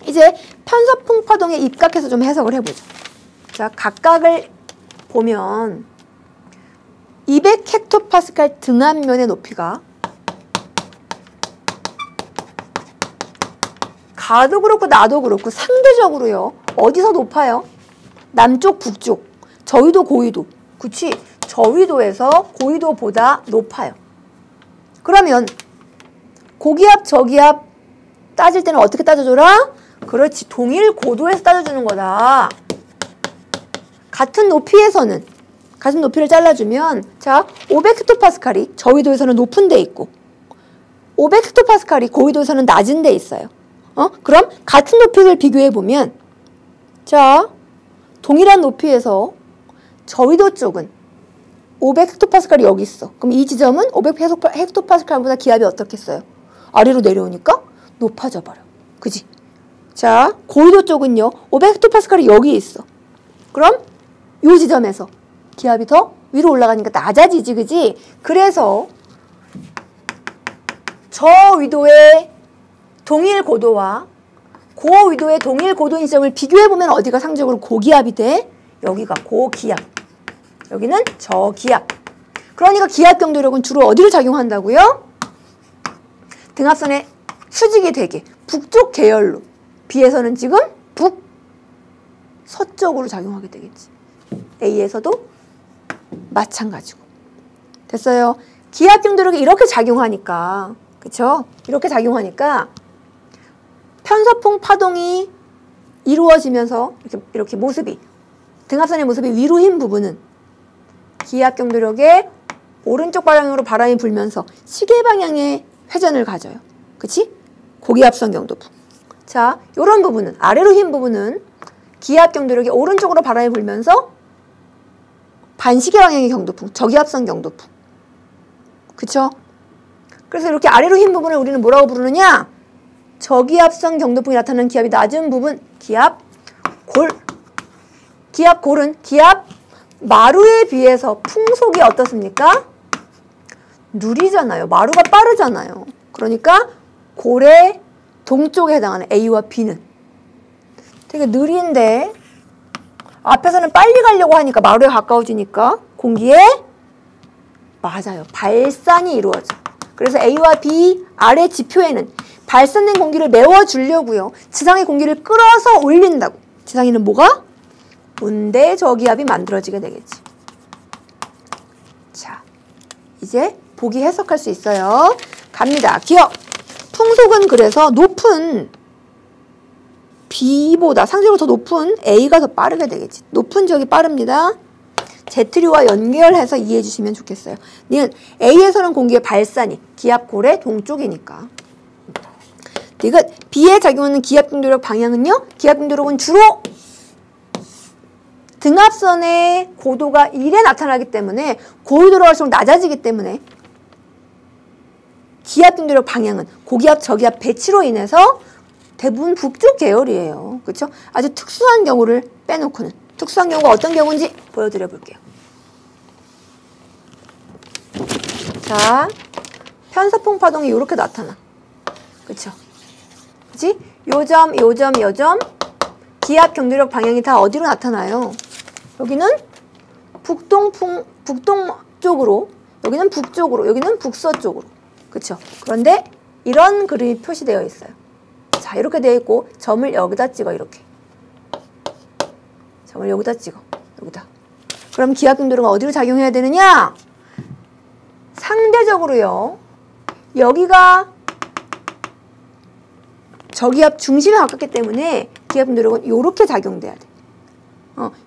이제 편서풍 파동에 입각해서 좀 해석을 해보죠. 자, 각각을 보면 200헥토파스칼 등압면의 높이가 가도 그렇고 나도 그렇고 상대적으로요. 어디서 높아요? 남쪽, 북쪽, 저위도, 고위도. 그치? 저위도에서 고위도보다 높아요. 그러면 고기압, 저기압 따질 때는 어떻게 따져줘라? 그렇지. 동일 고도에서 따져주는 거다. 같은 높이에서는, 같은 높이를 잘라주면, 자, 500헥토파스칼이 저위도에서는 높은 데 있고 500헥토파스칼이 고위도에서는 낮은 데 있어요. 그럼 같은 높이를 비교해보면, 자, 동일한 높이에서 저위도 쪽은 500헥토파스칼이 여기 있어. 그럼 이 지점은 500헥토파스칼보다 기압이 어떻겠어요? 아래로 내려오니까 높아져 버려. 그지? 자, 고위도 쪽은요, 500헥토파스칼이 여기 있어. 그럼 이 지점에서 기압이 더 위로 올라가니까 낮아지지, 그지? 그래서 저위도의 동일 고도와 고위도의 동일 고도인 지점을 비교해보면 어디가 상대적으로 고기압이 돼? 여기가 고기압. 여기는 저기압. 그러니까 기압 경도력은 주로 어디를 작용한다고요? 등압선의 수직이 되게 북쪽 계열로, B에서는 지금 북서쪽으로 작용하게 되겠지. A에서도 마찬가지고. 됐어요? 기압 경도력이 이렇게 작용하니까, 그쵸? 이렇게 작용하니까 편서풍 파동이 이루어지면서 이렇게 모습이, 등압선의 모습이 위로 흰 부분은 기압 경도력의 오른쪽 방향으로 바람이 불면서 시계 방향의 회전을 가져요. 그치? 고기압선 경도부. 자, 요런 부분은, 아래로 흰 부분은 기압 경도력이 오른쪽으로 바람이 불면서 반시계 방향의 경도풍, 저기압선 경도풍. 그쵸? 그래서 이렇게 아래로 흰 부분을 우리는 뭐라고 부르느냐? 저기압선 경도풍이 나타나는 기압이 낮은 부분, 기압 골. 기압 골은 기압 마루에 비해서 풍속이 어떻습니까? 느리잖아요. 마루가 빠르잖아요. 그러니까 골의 동쪽에 해당하는 A와 B는 되게 느린데 앞에서는 빨리 가려고 하니까 마루에 가까워지니까 공기에 맞아요. 발산이 이루어져. 그래서 A와 B 아래 지표에는 발산된 공기를 메워주려고요. 지상의 공기를 끌어서 올린다고. 지상에는 뭐가? 온대 저기압이 만들어지게 되겠지. 자, 이제 보기 해석할 수 있어요. 갑니다. 기억. 풍속은 그래서 높은 B보다 상대적으로 더 높은 A가 더 빠르게 되겠지. 높은 지역이 빠릅니다. Z류와 연결해서 이해해 주시면 좋겠어요. 니은 A에서는 공기의 발산이 기압골의 동쪽이니까. 이거 B에 작용하는 기압 경도력 방향은요? 기압 경도력은 주로 등압선의 고도가 1에 나타나기 때문에 고위도로 갈수록 낮아지기 때문에 기압 경도력 방향은 고기압, 저기압 배치로 인해서 대부분 북쪽 계열이에요. 그렇죠? 아주 특수한 경우를 빼놓고는. 특수한 경우가 어떤 경우인지 보여드려 볼게요. 자, 편서풍 파동이 이렇게 나타나. 그쵸? 그치? 요점, 요점, 요점, 기압 경도력 방향이 다 어디로 나타나요? 여기는 북동 쪽으로, 여기는 북쪽으로, 여기는 북서쪽으로. 그쵸? 그런데 이런 그림이 표시되어 있어요. 자, 이렇게 되어 있고, 점을 여기다 찍어, 이렇게. 점을 여기다 찍어, 여기다. 그럼 기압 경도력은 어디로 작용해야 되느냐? 상대적으로요. 여기가 저기압 중심에 가깝기 때문에 기압 경도력은 이렇게 작용돼야 돼.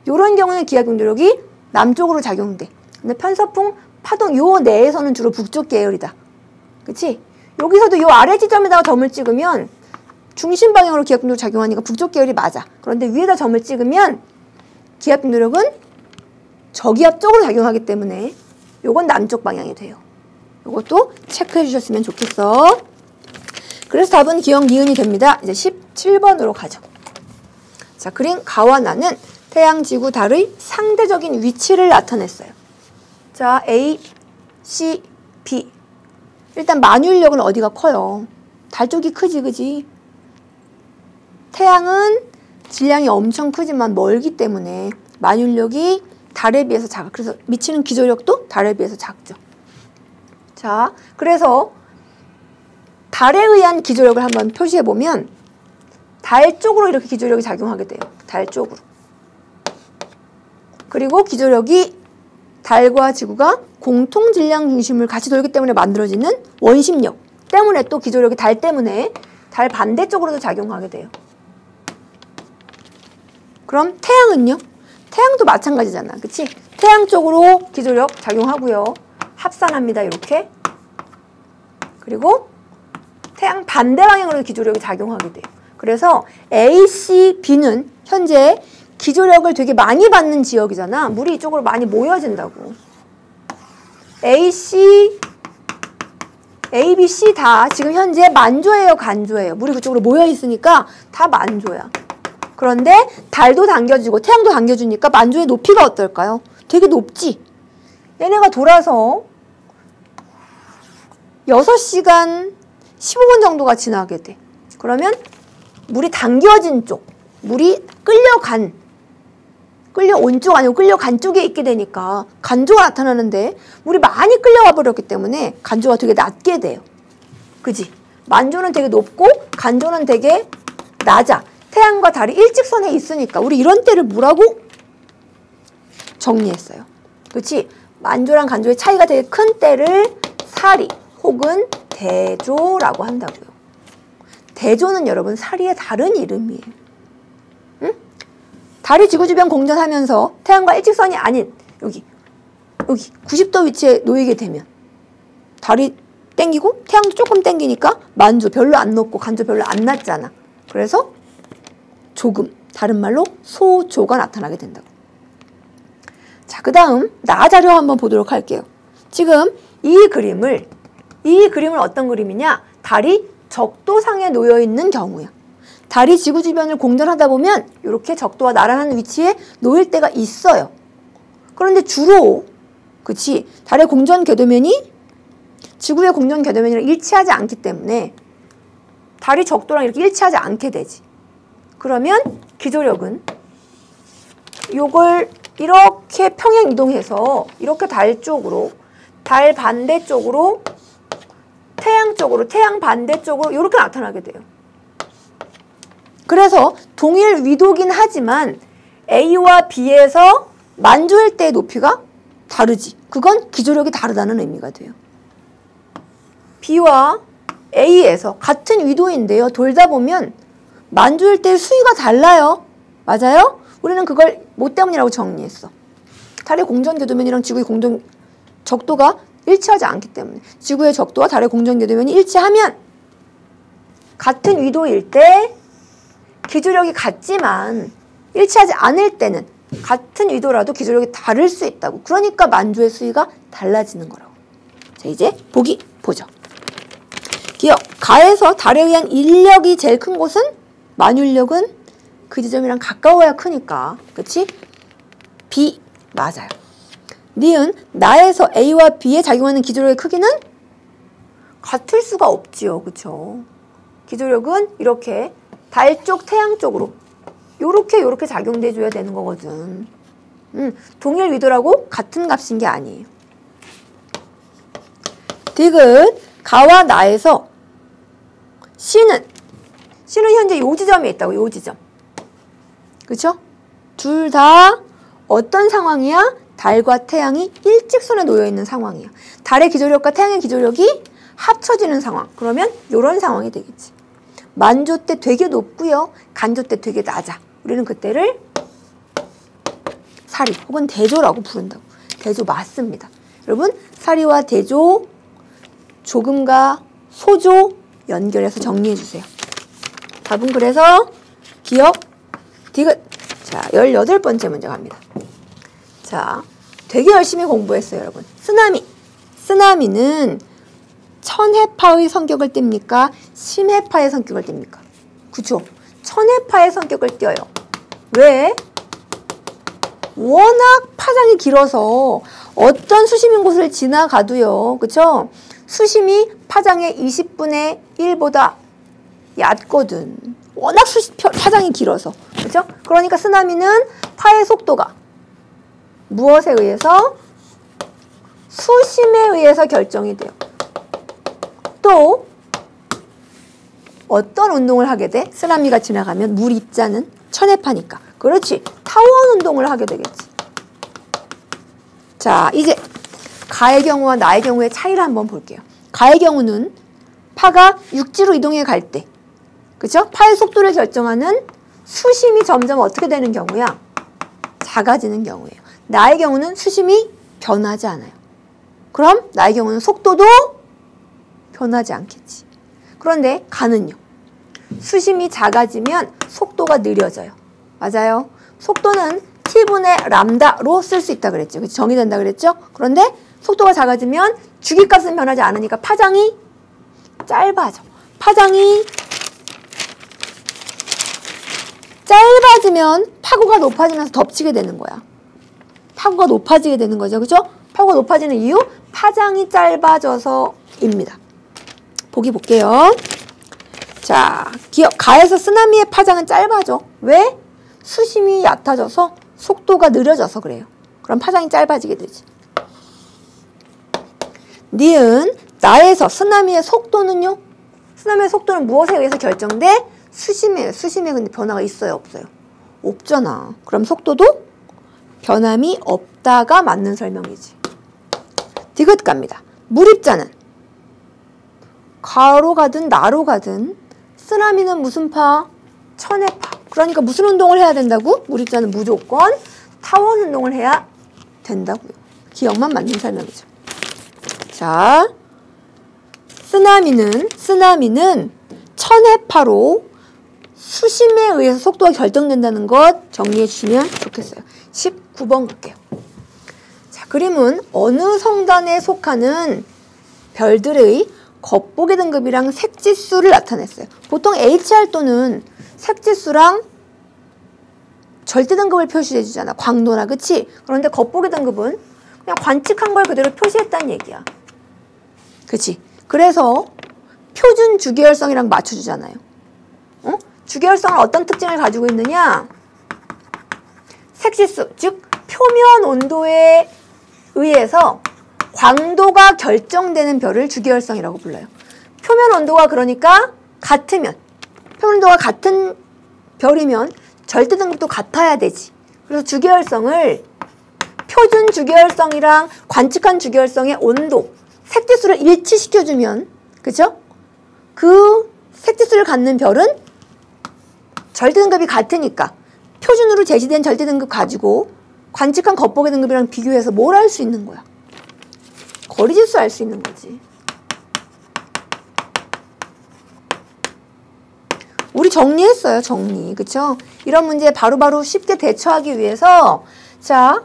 요런 경우는 기압 경도력이 남쪽으로 작용돼. 근데 편서풍 파동 요 내에서는 주로 북쪽 계열이다. 그치? 여기서도 요 아래 지점에다가 점을 찍으면 중심 방향으로 기압 경도력 작용하니까 북쪽 계열이 맞아. 그런데 위에다 점을 찍으면 기압 경도력은 저기압 쪽으로 작용하기 때문에 요건 남쪽 방향이 돼요. 요것도 체크해 주셨으면 좋겠어. 그래서 답은 기역 니은이 됩니다. 이제 17번으로 가죠. 자, 그림 가와 나는 태양, 지구, 달의 상대적인 위치를 나타냈어요. 자, A, C, B. 일단 만유인력은 어디가 커요? 달 쪽이 크지, 그지? 태양은 질량이 엄청 크지만 멀기 때문에 만유인력이 달에 비해서 작아. 그래서 미치는 기조력도 달에 비해서 작죠. 자, 그래서 달에 의한 기조력을 한번 표시해보면 달 쪽으로 이렇게 기조력이 작용하게 돼요. 달 쪽으로. 그리고 기조력이 달과 지구가 공통 질량 중심을 같이 돌기 때문에 만들어지는 원심력 때문에 또 기조력이 달 때문에 달 반대쪽으로도 작용하게 돼요. 그럼 태양은요? 태양도 마찬가지잖아. 그치? 태양 쪽으로 기조력 작용하고요. 합산합니다. 이렇게. 그리고 태양 반대 방향으로 기조력이 작용하게 돼요. 그래서 A, C, B는 현재 기조력을 되게 많이 받는 지역이잖아. 물이 이쪽으로 많이 모여진다고. A, B, C 다 지금 현재 만조예요, 간조예요. 물이 그쪽으로 모여 있으니까 다 만조야. 그런데 달도 당겨주고 태양도 당겨주니까 만조의 높이가 어떨까요? 되게 높지? 얘네가 돌아서 6시간 15분 정도가 지나게 돼. 그러면 물이 당겨진 쪽, 물이 끌려온 쪽 아니고 끌려간 쪽에 있게 되니까 간조가 나타나는데 물이 많이 끌려와 버렸기 때문에 간조가 되게 낮게 돼요. 그지? 만조는 되게 높고 간조는 되게 낮아. 태양과 달이 일직선에 있으니까 우리 이런 때를 뭐라고 정리했어요. 그치? 만조랑 간조의 차이가 되게 큰 때를 사리 혹은 대조라고 한다고요. 대조는 여러분 사리의 다른 이름이에요. 응? 달이 지구 주변 공전하면서 태양과 일직선이 아닌 여기 90도 위치에 놓이게 되면 달이 땡기고 태양도 조금 땡기니까 만조 별로 안 높고 간조 별로 안 낮잖아. 그래서 조금, 다른 말로 소조가 나타나게 된다고. 자, 그 다음 나 자료 한번 보도록 할게요. 지금 이 그림을 어떤 그림이냐? 달이 적도상에 놓여 있는 경우야. 달이 지구 주변을 공전하다 보면 이렇게 적도와 나란한 위치에 놓일 때가 있어요. 그런데 주로 그치? 달의 공전 궤도면이 지구의 공전 궤도면이랑 일치하지 않기 때문에 달이 적도랑 이렇게 일치하지 않게 되지. 그러면 기조력은 요걸 이렇게 평행 이동해서 이렇게 달 쪽으로, 달 반대쪽으로, 태양 쪽으로, 태양 반대쪽으로 이렇게 나타나게 돼요. 그래서 동일 위도긴 하지만 A와 B에서 만조일 때의 높이가 다르지. 그건 기조력이 다르다는 의미가 돼요. B와 A에서 같은 위도인데요. 돌다 보면 만조일 때의 수위가 달라요. 맞아요? 우리는 그걸 뭐 때문이라고 정리했어. 달의 공전궤도면이랑 지구의 적도가 일치하지 않기 때문에. 지구의 적도와 달의 공전궤도면이 일치하면 같은 위도일 때 기조력이 같지만 일치하지 않을 때는 같은 위도라도 기조력이 다를 수 있다고. 그러니까 만조의 수위가 달라지는 거라고. 자, 이제 보기 보죠. 기억. 가에서 달에 의한 인력이 제일 큰 곳은 만유인력은 그 지점이랑 가까워야 크니까. 그치? B. 맞아요. 니은 나에서 A와 B에 작용하는 기조력의 크기는 같을 수가 없지요. 그쵸? 기조력은 이렇게 달 쪽, 태양 쪽으로 요렇게 작용돼 줘야 되는 거거든. 동일 위도라고 같은 값인 게 아니에요. 디귿 가와 나에서 C는 현재 요 지점에 있다고. 요 지점. 그쵸? 둘 다 어떤 상황이야? 달과 태양이 일직선에 놓여있는 상황이야. 달의 기조력과 태양의 기조력이 합쳐지는 상황. 그러면 요런 상황이 되겠지. 만조 때 되게 높고요. 간조 때 되게 낮아. 우리는 그때를 사리 혹은 대조라고 부른다고. 대조 맞습니다. 여러분 사리와 대조, 조금과 소조 연결해서 정리해 주세요. 답은 그래서 기억, 디귿. 자, 18번째 문제 갑니다. 자, 되게 열심히 공부했어요, 여러분. 쓰나미. 쓰나미는 천해파의 성격을 띱니까? 심해파의 성격을 띱니까? 그쵸? 천해파의 성격을 띄어요. 왜? 워낙 파장이 길어서 어떤 수심인 곳을 지나가도요. 그쵸? 수심이 파장의 20분의 1보다 얕거든. 워낙 파장이 길어서. 그쵸? 그러니까 쓰나미는 파의 속도가 무엇에 의해서? 수심에 의해서 결정이 돼요. 또 어떤 운동을 하게 돼? 쓰나미가 지나가면 물 입자는 천해파니까. 그렇지. 타원 운동을 하게 되겠지. 자, 이제 가의 경우와 나의 경우의 차이를 한번 볼게요. 가의 경우는 파가 육지로 이동해 갈 때, 그쵸? 파의 속도를 결정하는 수심이 점점 어떻게 되는 경우야? 작아지는 경우예요. 나의 경우는 수심이 변하지 않아요. 그럼 나의 경우는 속도도 변하지 않겠지. 그런데 가는요. 수심이 작아지면 속도가 느려져요. 맞아요. 속도는 t분의 람다로 쓸 수 있다 그랬죠. 정의된다 그랬죠. 그런데 속도가 작아지면 주기값은 변하지 않으니까 파장이 짧아져. 파장이 짧아지면 파고가 높아지면서 덮치게 되는 거야. 파고가 높아지게 되는 거죠. 그죠? 파고가 높아지는 이유? 파장이 짧아져서입니다. 보기 볼게요. 자, 가에서 쓰나미의 파장은 짧아져. 왜? 수심이 얕아져서 속도가 느려져서 그래요. 그럼 파장이 짧아지게 되지. 니은 나에서 쓰나미의 속도는요? 쓰나미의 속도는 무엇에 의해서 결정돼? 수심이에요. 수심에 근데 변화가 있어요? 없어요? 없잖아. 그럼 속도도 변함이 없다가 맞는 설명이지. 디귿 갑니다. 물입자는 가로 가든 나로 가든 쓰나미는 무슨 파? 천해파. 그러니까 무슨 운동을 해야 된다고? 물입자는 무조건 타원 운동을 해야 된다고요. 기억만 맞는 설명이죠. 자, 쓰나미는 천해파로 수심에 의해서 속도가 결정된다는 것 정리해 주시면 좋겠어요. 19번 갈게요. 자, 그림은 어느 성단에 속하는 별들의 겉보기 등급이랑 색지수를 나타냈어요. 보통 HR도는 색지수랑 절대 등급을 표시해 주잖아. 광도나, 그치? 그런데 겉보기 등급은 그냥 관측한 걸 그대로 표시했다는 얘기야. 그치? 그래서 표준 주계열성이랑 맞춰주잖아요. 어? 주계열성은 어떤 특징을 가지고 있느냐? 색지수, 즉 표면 온도에 의해서 광도가 결정되는 별을 주계열성이라고 불러요. 표면 온도가 그러니까 같으면, 표면 온도가 같은 별이면 절대 등급도 같아야 되지. 그래서 주계열성을 표준 주계열성이랑 관측한 주계열성의 온도, 색지수를 일치시켜주면, 그죠? 그 색지수를 갖는 별은 절대 등급이 같으니까 표준으로 제시된 절대 등급 가지고 관측한 겉보기 등급이랑 비교해서 뭘 알 수 있는 거야? 거리지수 알 수 있는 거지. 우리 정리했어요, 정리. 그쵸? 이런 문제에 바로바로 쉽게 대처하기 위해서, 자,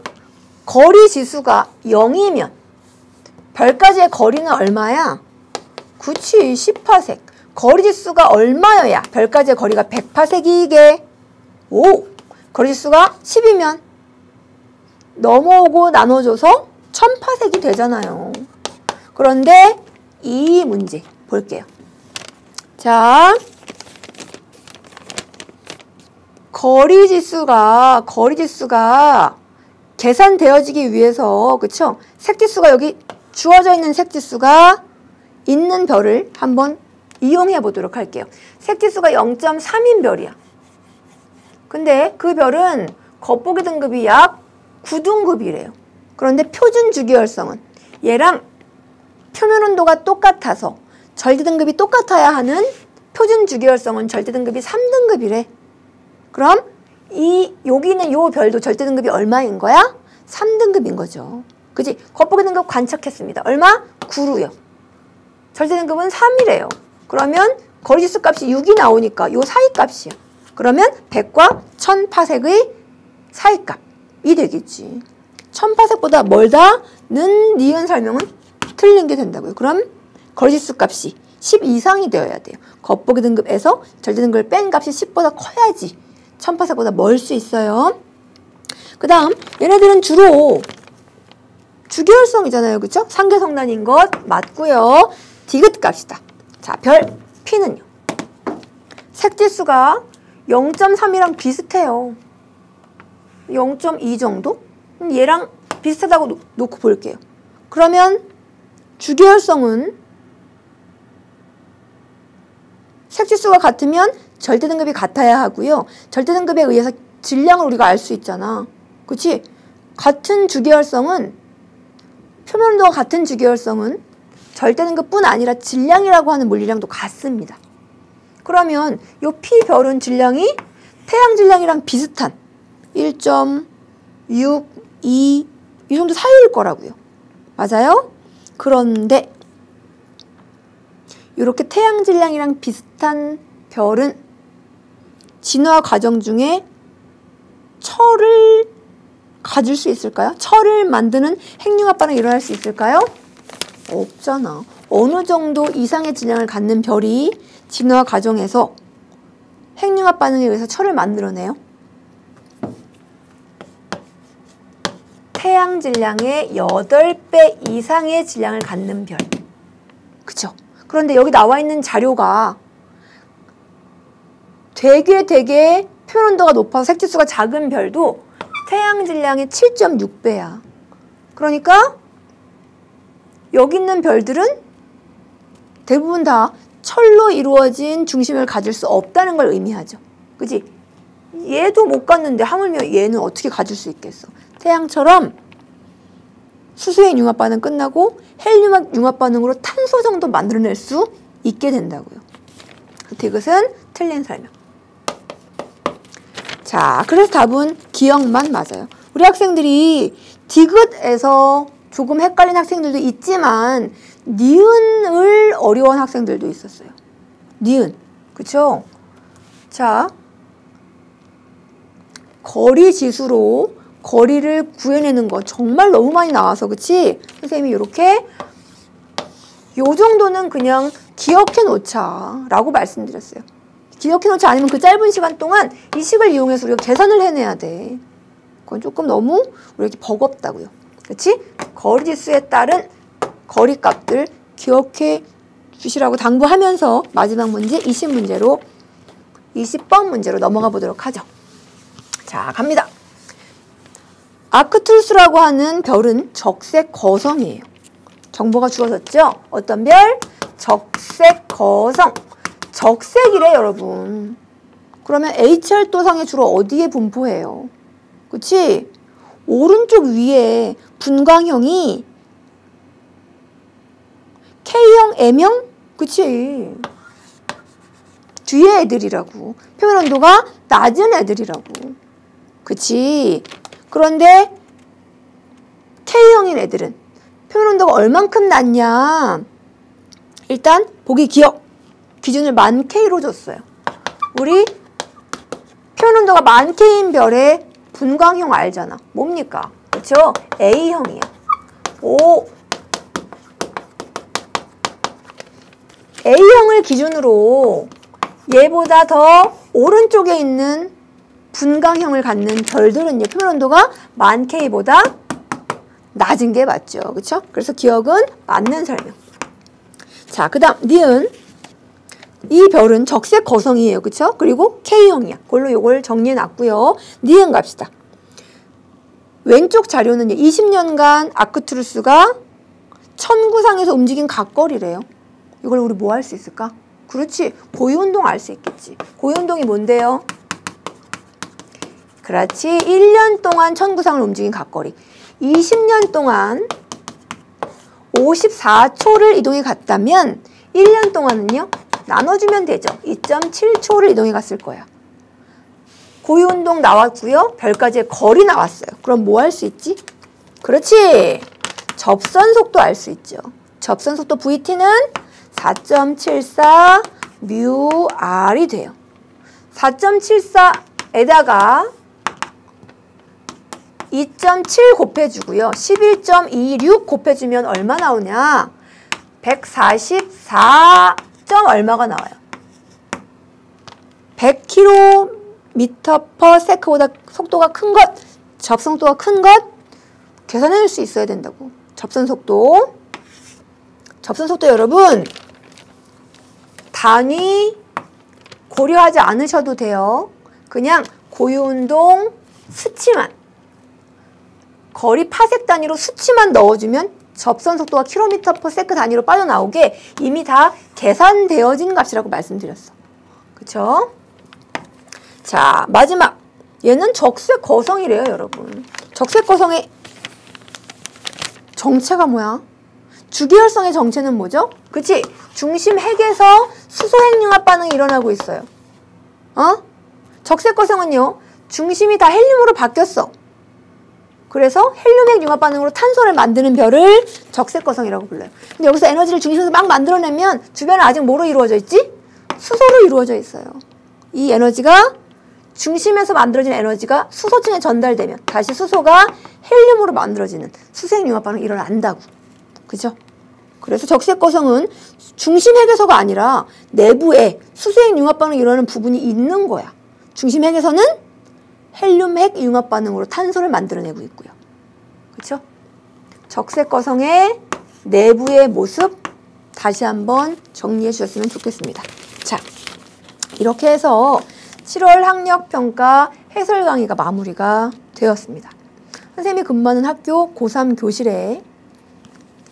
거리지수가 0이면 별까지의 거리는 얼마야? 그치, 10파색. 거리지수가 얼마여야 별까지의 거리가 100파색이게? 오! 거리지수가 10이면 넘어오고 나눠줘서 1000파색이 되잖아요. 그런데 이 문제 볼게요. 자, 거리지수가 계산되어지기 위해서, 그쵸? 색지수가 여기 주어져 있는 색지수가 있는 별을 한번 이용해 보도록 할게요. 색지수가 0.3인 별이야. 근데 그 별은 겉보기 등급이 약 9등급이래요. 그런데 표준 주기율성은 얘랑 표면 온도가 똑같아서 절대 등급이 똑같아야 하는 표준 주기율성은 절대 등급이 3등급이래. 그럼 여기 있는 요 별도 절대 등급이 얼마인 거야? 3등급인 거죠. 그치? 겉보기 등급 관측했습니다. 얼마? 9로요. 절대 등급은 3이래요. 그러면 거리지수 값이 6이 나오니까 요 사이 값이요. 그러면 100과 1000파색의 사이 값이 되겠지. 1000파색보다 멀다는 니은 설명은 틀린 게 된다고요. 그럼 거리지수 값이 10 이상이 되어야 돼요. 겉보기 등급에서 절대 등급을 뺀 값이 10보다 커야지 1000파색보다 멀 수 있어요. 그 다음 얘네들은 주로 주기율성이잖아요. 그쵸? 상계성난인 것 맞고요. 디귿 값이다. 자, 별 P는요. 색지수가 0.3이랑 비슷해요. 0.2 정도? 얘랑 비슷하다고 놓고 볼게요. 그러면 주기율성은 색지수가 같으면 절대 등급이 같아야 하고요. 절대 등급에 의해서 질량을 우리가 알 수 있잖아. 그치? 같은 주기율성은 표면 온도가 같은 주기율성은 절대 등급뿐 아니라 질량이라고 하는 물리량도 같습니다. 그러면 이 P별은 질량이 태양 질량이랑 비슷한 1.6, 2 이 정도 사이일 거라고요. 맞아요? 그런데 이렇게 태양 질량이랑 비슷한 별은 진화 과정 중에 철을 가질 수 있을까요? 철을 만드는 핵융합 반응이 일어날 수 있을까요? 없잖아. 어느 정도 이상의 질량을 갖는 별이 진화 과정에서 핵융합 반응에 의해서 철을 만들어내요? 태양 질량의 8배 이상의 질량을 갖는 별. 그쵸? 그런데 여기 나와 있는 자료가 되게 표면 온도가 높아서 색지수가 작은 별도 태양 질량의 7.6배야. 그러니까 여기 있는 별들은 대부분 다 철로 이루어진 중심을 가질 수 없다는 걸 의미하죠. 그치? 얘도 못 갖는데 하물며 얘는 어떻게 가질 수 있겠어? 태양처럼 수소의 융합 반응 끝나고 헬륨 융합 반응으로 탄소 정도 만들어낼 수 있게 된다고요. 디귿은 틀린 설명. 자, 그래서 답은 기억만 맞아요. 우리 학생들이 디귿에서 조금 헷갈린 학생들도 있지만 니은을 어려운 학생들도 있었어요. 니은. 그쵸? 자, 거리 지수로 거리를 구해내는 거 정말 너무 많이 나와서 그치? 선생님이 이렇게 요 정도는 그냥 기억해 놓자 라고 말씀드렸어요. 기억해 놓지 않으면 그 짧은 시간 동안 이 식을 이용해서 우리가 계산을 해내야 돼. 그건 조금 너무 우리에게 버겁다고요. 그치? 거리지수에 따른 거리값들 기억해 주시라고 당부하면서 마지막 문제 20문제로 20번 문제로 넘어가 보도록 하죠. 자, 갑니다. 아크투루스라고 하는 별은 적색 거성이에요. 정보가 주어졌죠? 어떤 별? 적색 거성. 적색이래 여러분. 그러면 H열도상에 주로 어디에 분포해요? 그치? 오른쪽 위에 분광형이 K형, M형? 그치? 뒤에 애들이라고. 표면 온도가 낮은 애들이라고. 그치? 그런데 K형인 애들은 표면 온도가 얼만큼 낮냐? 일단 보기 기억. 기준을 10,000K로 줬어요. 우리 표면 온도가 10,000K인 별의 분광형 알잖아. 뭡니까? 그렇죠? A형이야. 오. A형을 기준으로 얘보다 더 오른쪽에 있는 분광형을 갖는 별들은요. 표면 온도가 10,000K보다 낮은 게 맞죠. 그쵸? 그래서 기억은 맞는 설명. 자, 그 다음 니은. 이 별은 적색 거성이에요. 그쵸? 그리고 K형이야. 그걸로 요걸 정리해 놨고요. 니은 갑시다. 왼쪽 자료는요. 20년간 아크투루스가 천구상에서 움직인 각거리래요. 이걸 우리 뭐 할 수 있을까? 그렇지. 고유운동 알 수 있겠지. 고유운동이 뭔데요? 그렇지. 1년 동안 천구상을 움직인 각거리. 20년 동안 54초를 이동해 갔다면 1년 동안은요. 나눠주면 되죠. 2.7초를 이동해 갔을 거야. 고유운동 나왔고요. 별까지의 거리 나왔어요. 그럼 뭐 할 수 있지? 그렇지. 접선 속도 알 수 있죠. 접선 속도 VT는 4.74 뮤 R이 돼요. 4.74에다가 2.7 곱해주고요. 11.26 곱해주면 얼마 나오냐? 144. 얼마가 나와요? 100km/s보다 속도가 큰 것, 접선 속도가 큰 것 계산해낼 수 있어야 된다고. 접선 속도 여러분 단위 고려하지 않으셔도 돼요. 그냥 고유운동 수치만, 거리 파섹 단위로 수치만 넣어주면 접선 속도가 km/s 단위로 빠져나오게 이미 다 계산되어진 값이라고 말씀드렸어. 그쵸? 자, 마지막. 얘는 적색 거성이래요, 여러분. 적색 거성의 정체가 뭐야? 주기혈성의 정체는 뭐죠? 그치? 중심 핵에서 수소핵 융합 반응이 일어나고 있어요. 적색 거성은요, 중심이 다 헬륨으로 바뀌었어. 그래서 헬륨핵 융합 반응으로 탄소를 만드는 별을 적색 거성이라고 불러요. 근데 여기서 에너지를 중심에서 막 만들어내면 주변은 아직 뭐로 이루어져 있지? 수소로 이루어져 있어요. 이 에너지가 중심에서 만들어진 에너지가 수소층에 전달되면 다시 수소가 헬륨으로 만들어지는 수소핵 융합 반응이 일어난다고. 그죠? 그래서 적색 거성은 중심 핵에서가 아니라 내부에 수소핵 융합 반응이 일어나는 부분이 있는 거야. 중심 핵에서는 헬륨핵 융합 반응으로 탄소를 만들어내고 있고요. 그렇죠? 적색 거성의 내부의 모습 다시 한번 정리해 주셨으면 좋겠습니다. 자, 이렇게 해서 7월 학력평가 해설 강의가 마무리가 되었습니다. 선생님이 근무하는 학교 고3 교실에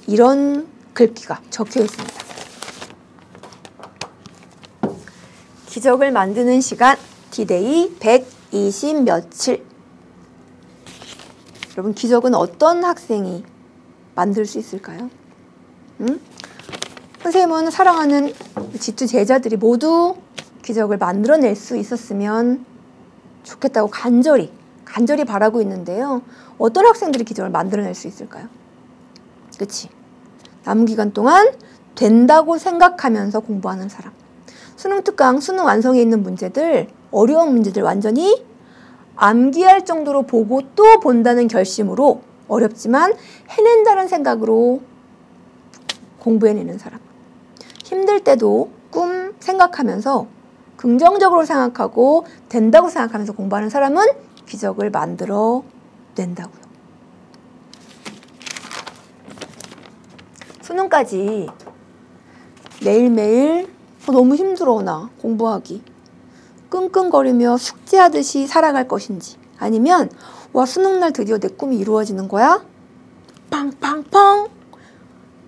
이런 글귀가 적혀 있습니다. 기적을 만드는 시간 D-Day 120 며칠. 여러분, 기적은 어떤 학생이 만들 수 있을까요? 선생님은 사랑하는 지투 제자들이 모두 기적을 만들어낼 수 있었으면 좋겠다고 간절히 바라고 있는데요. 어떤 학생들이 기적을 만들어낼 수 있을까요? 그치? 남은 기간 동안 된다고 생각하면서 공부하는 사람. 수능 특강, 수능 완성에 있는 문제들, 어려운 문제들 완전히 암기할 정도로 보고 또 본다는 결심으로 어렵지만 해낸다는 생각으로 공부해내는 사람. 힘들 때도 꿈 생각하면서 긍정적으로 생각하고 된다고 생각하면서 공부하는 사람은 기적을 만들어 낸다고요. 수능까지 매일매일 너무 힘들어 나 공부하기. 끙끙거리며 숙제하듯이 살아갈 것인지, 아니면 와 수능날 드디어 내 꿈이 이루어지는 거야? 팡팡팡!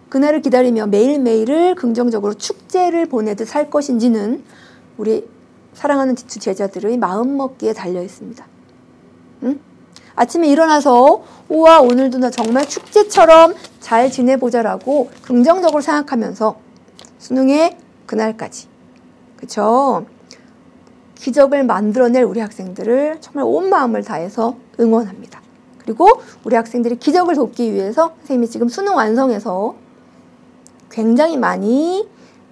그날을 기다리며 매일매일을 긍정적으로 축제를 보내듯 살 것인지는 우리 사랑하는 지투 제자들의 마음먹기에 달려 있습니다. 응? 아침에 일어나서 우와 오늘도 나 정말 축제처럼 잘 지내보자라고 긍정적으로 생각하면서 수능의 그날까지, 그쵸? 기적을 만들어낼 우리 학생들을 정말 온 마음을 다해서 응원합니다. 그리고 우리 학생들이 기적을 돕기 위해서 선생님이 지금 수능 완성해서 굉장히 많이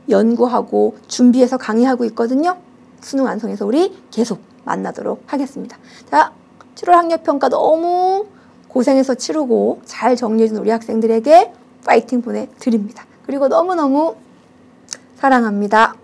연구하고 준비해서 강의하고 있거든요. 수능 완성해서 우리 계속 만나도록 하겠습니다. 자, 7월 학력평가 너무 고생해서 치르고 잘 정리해준 우리 학생들에게 파이팅 보내드립니다. 그리고 너무너무 사랑합니다.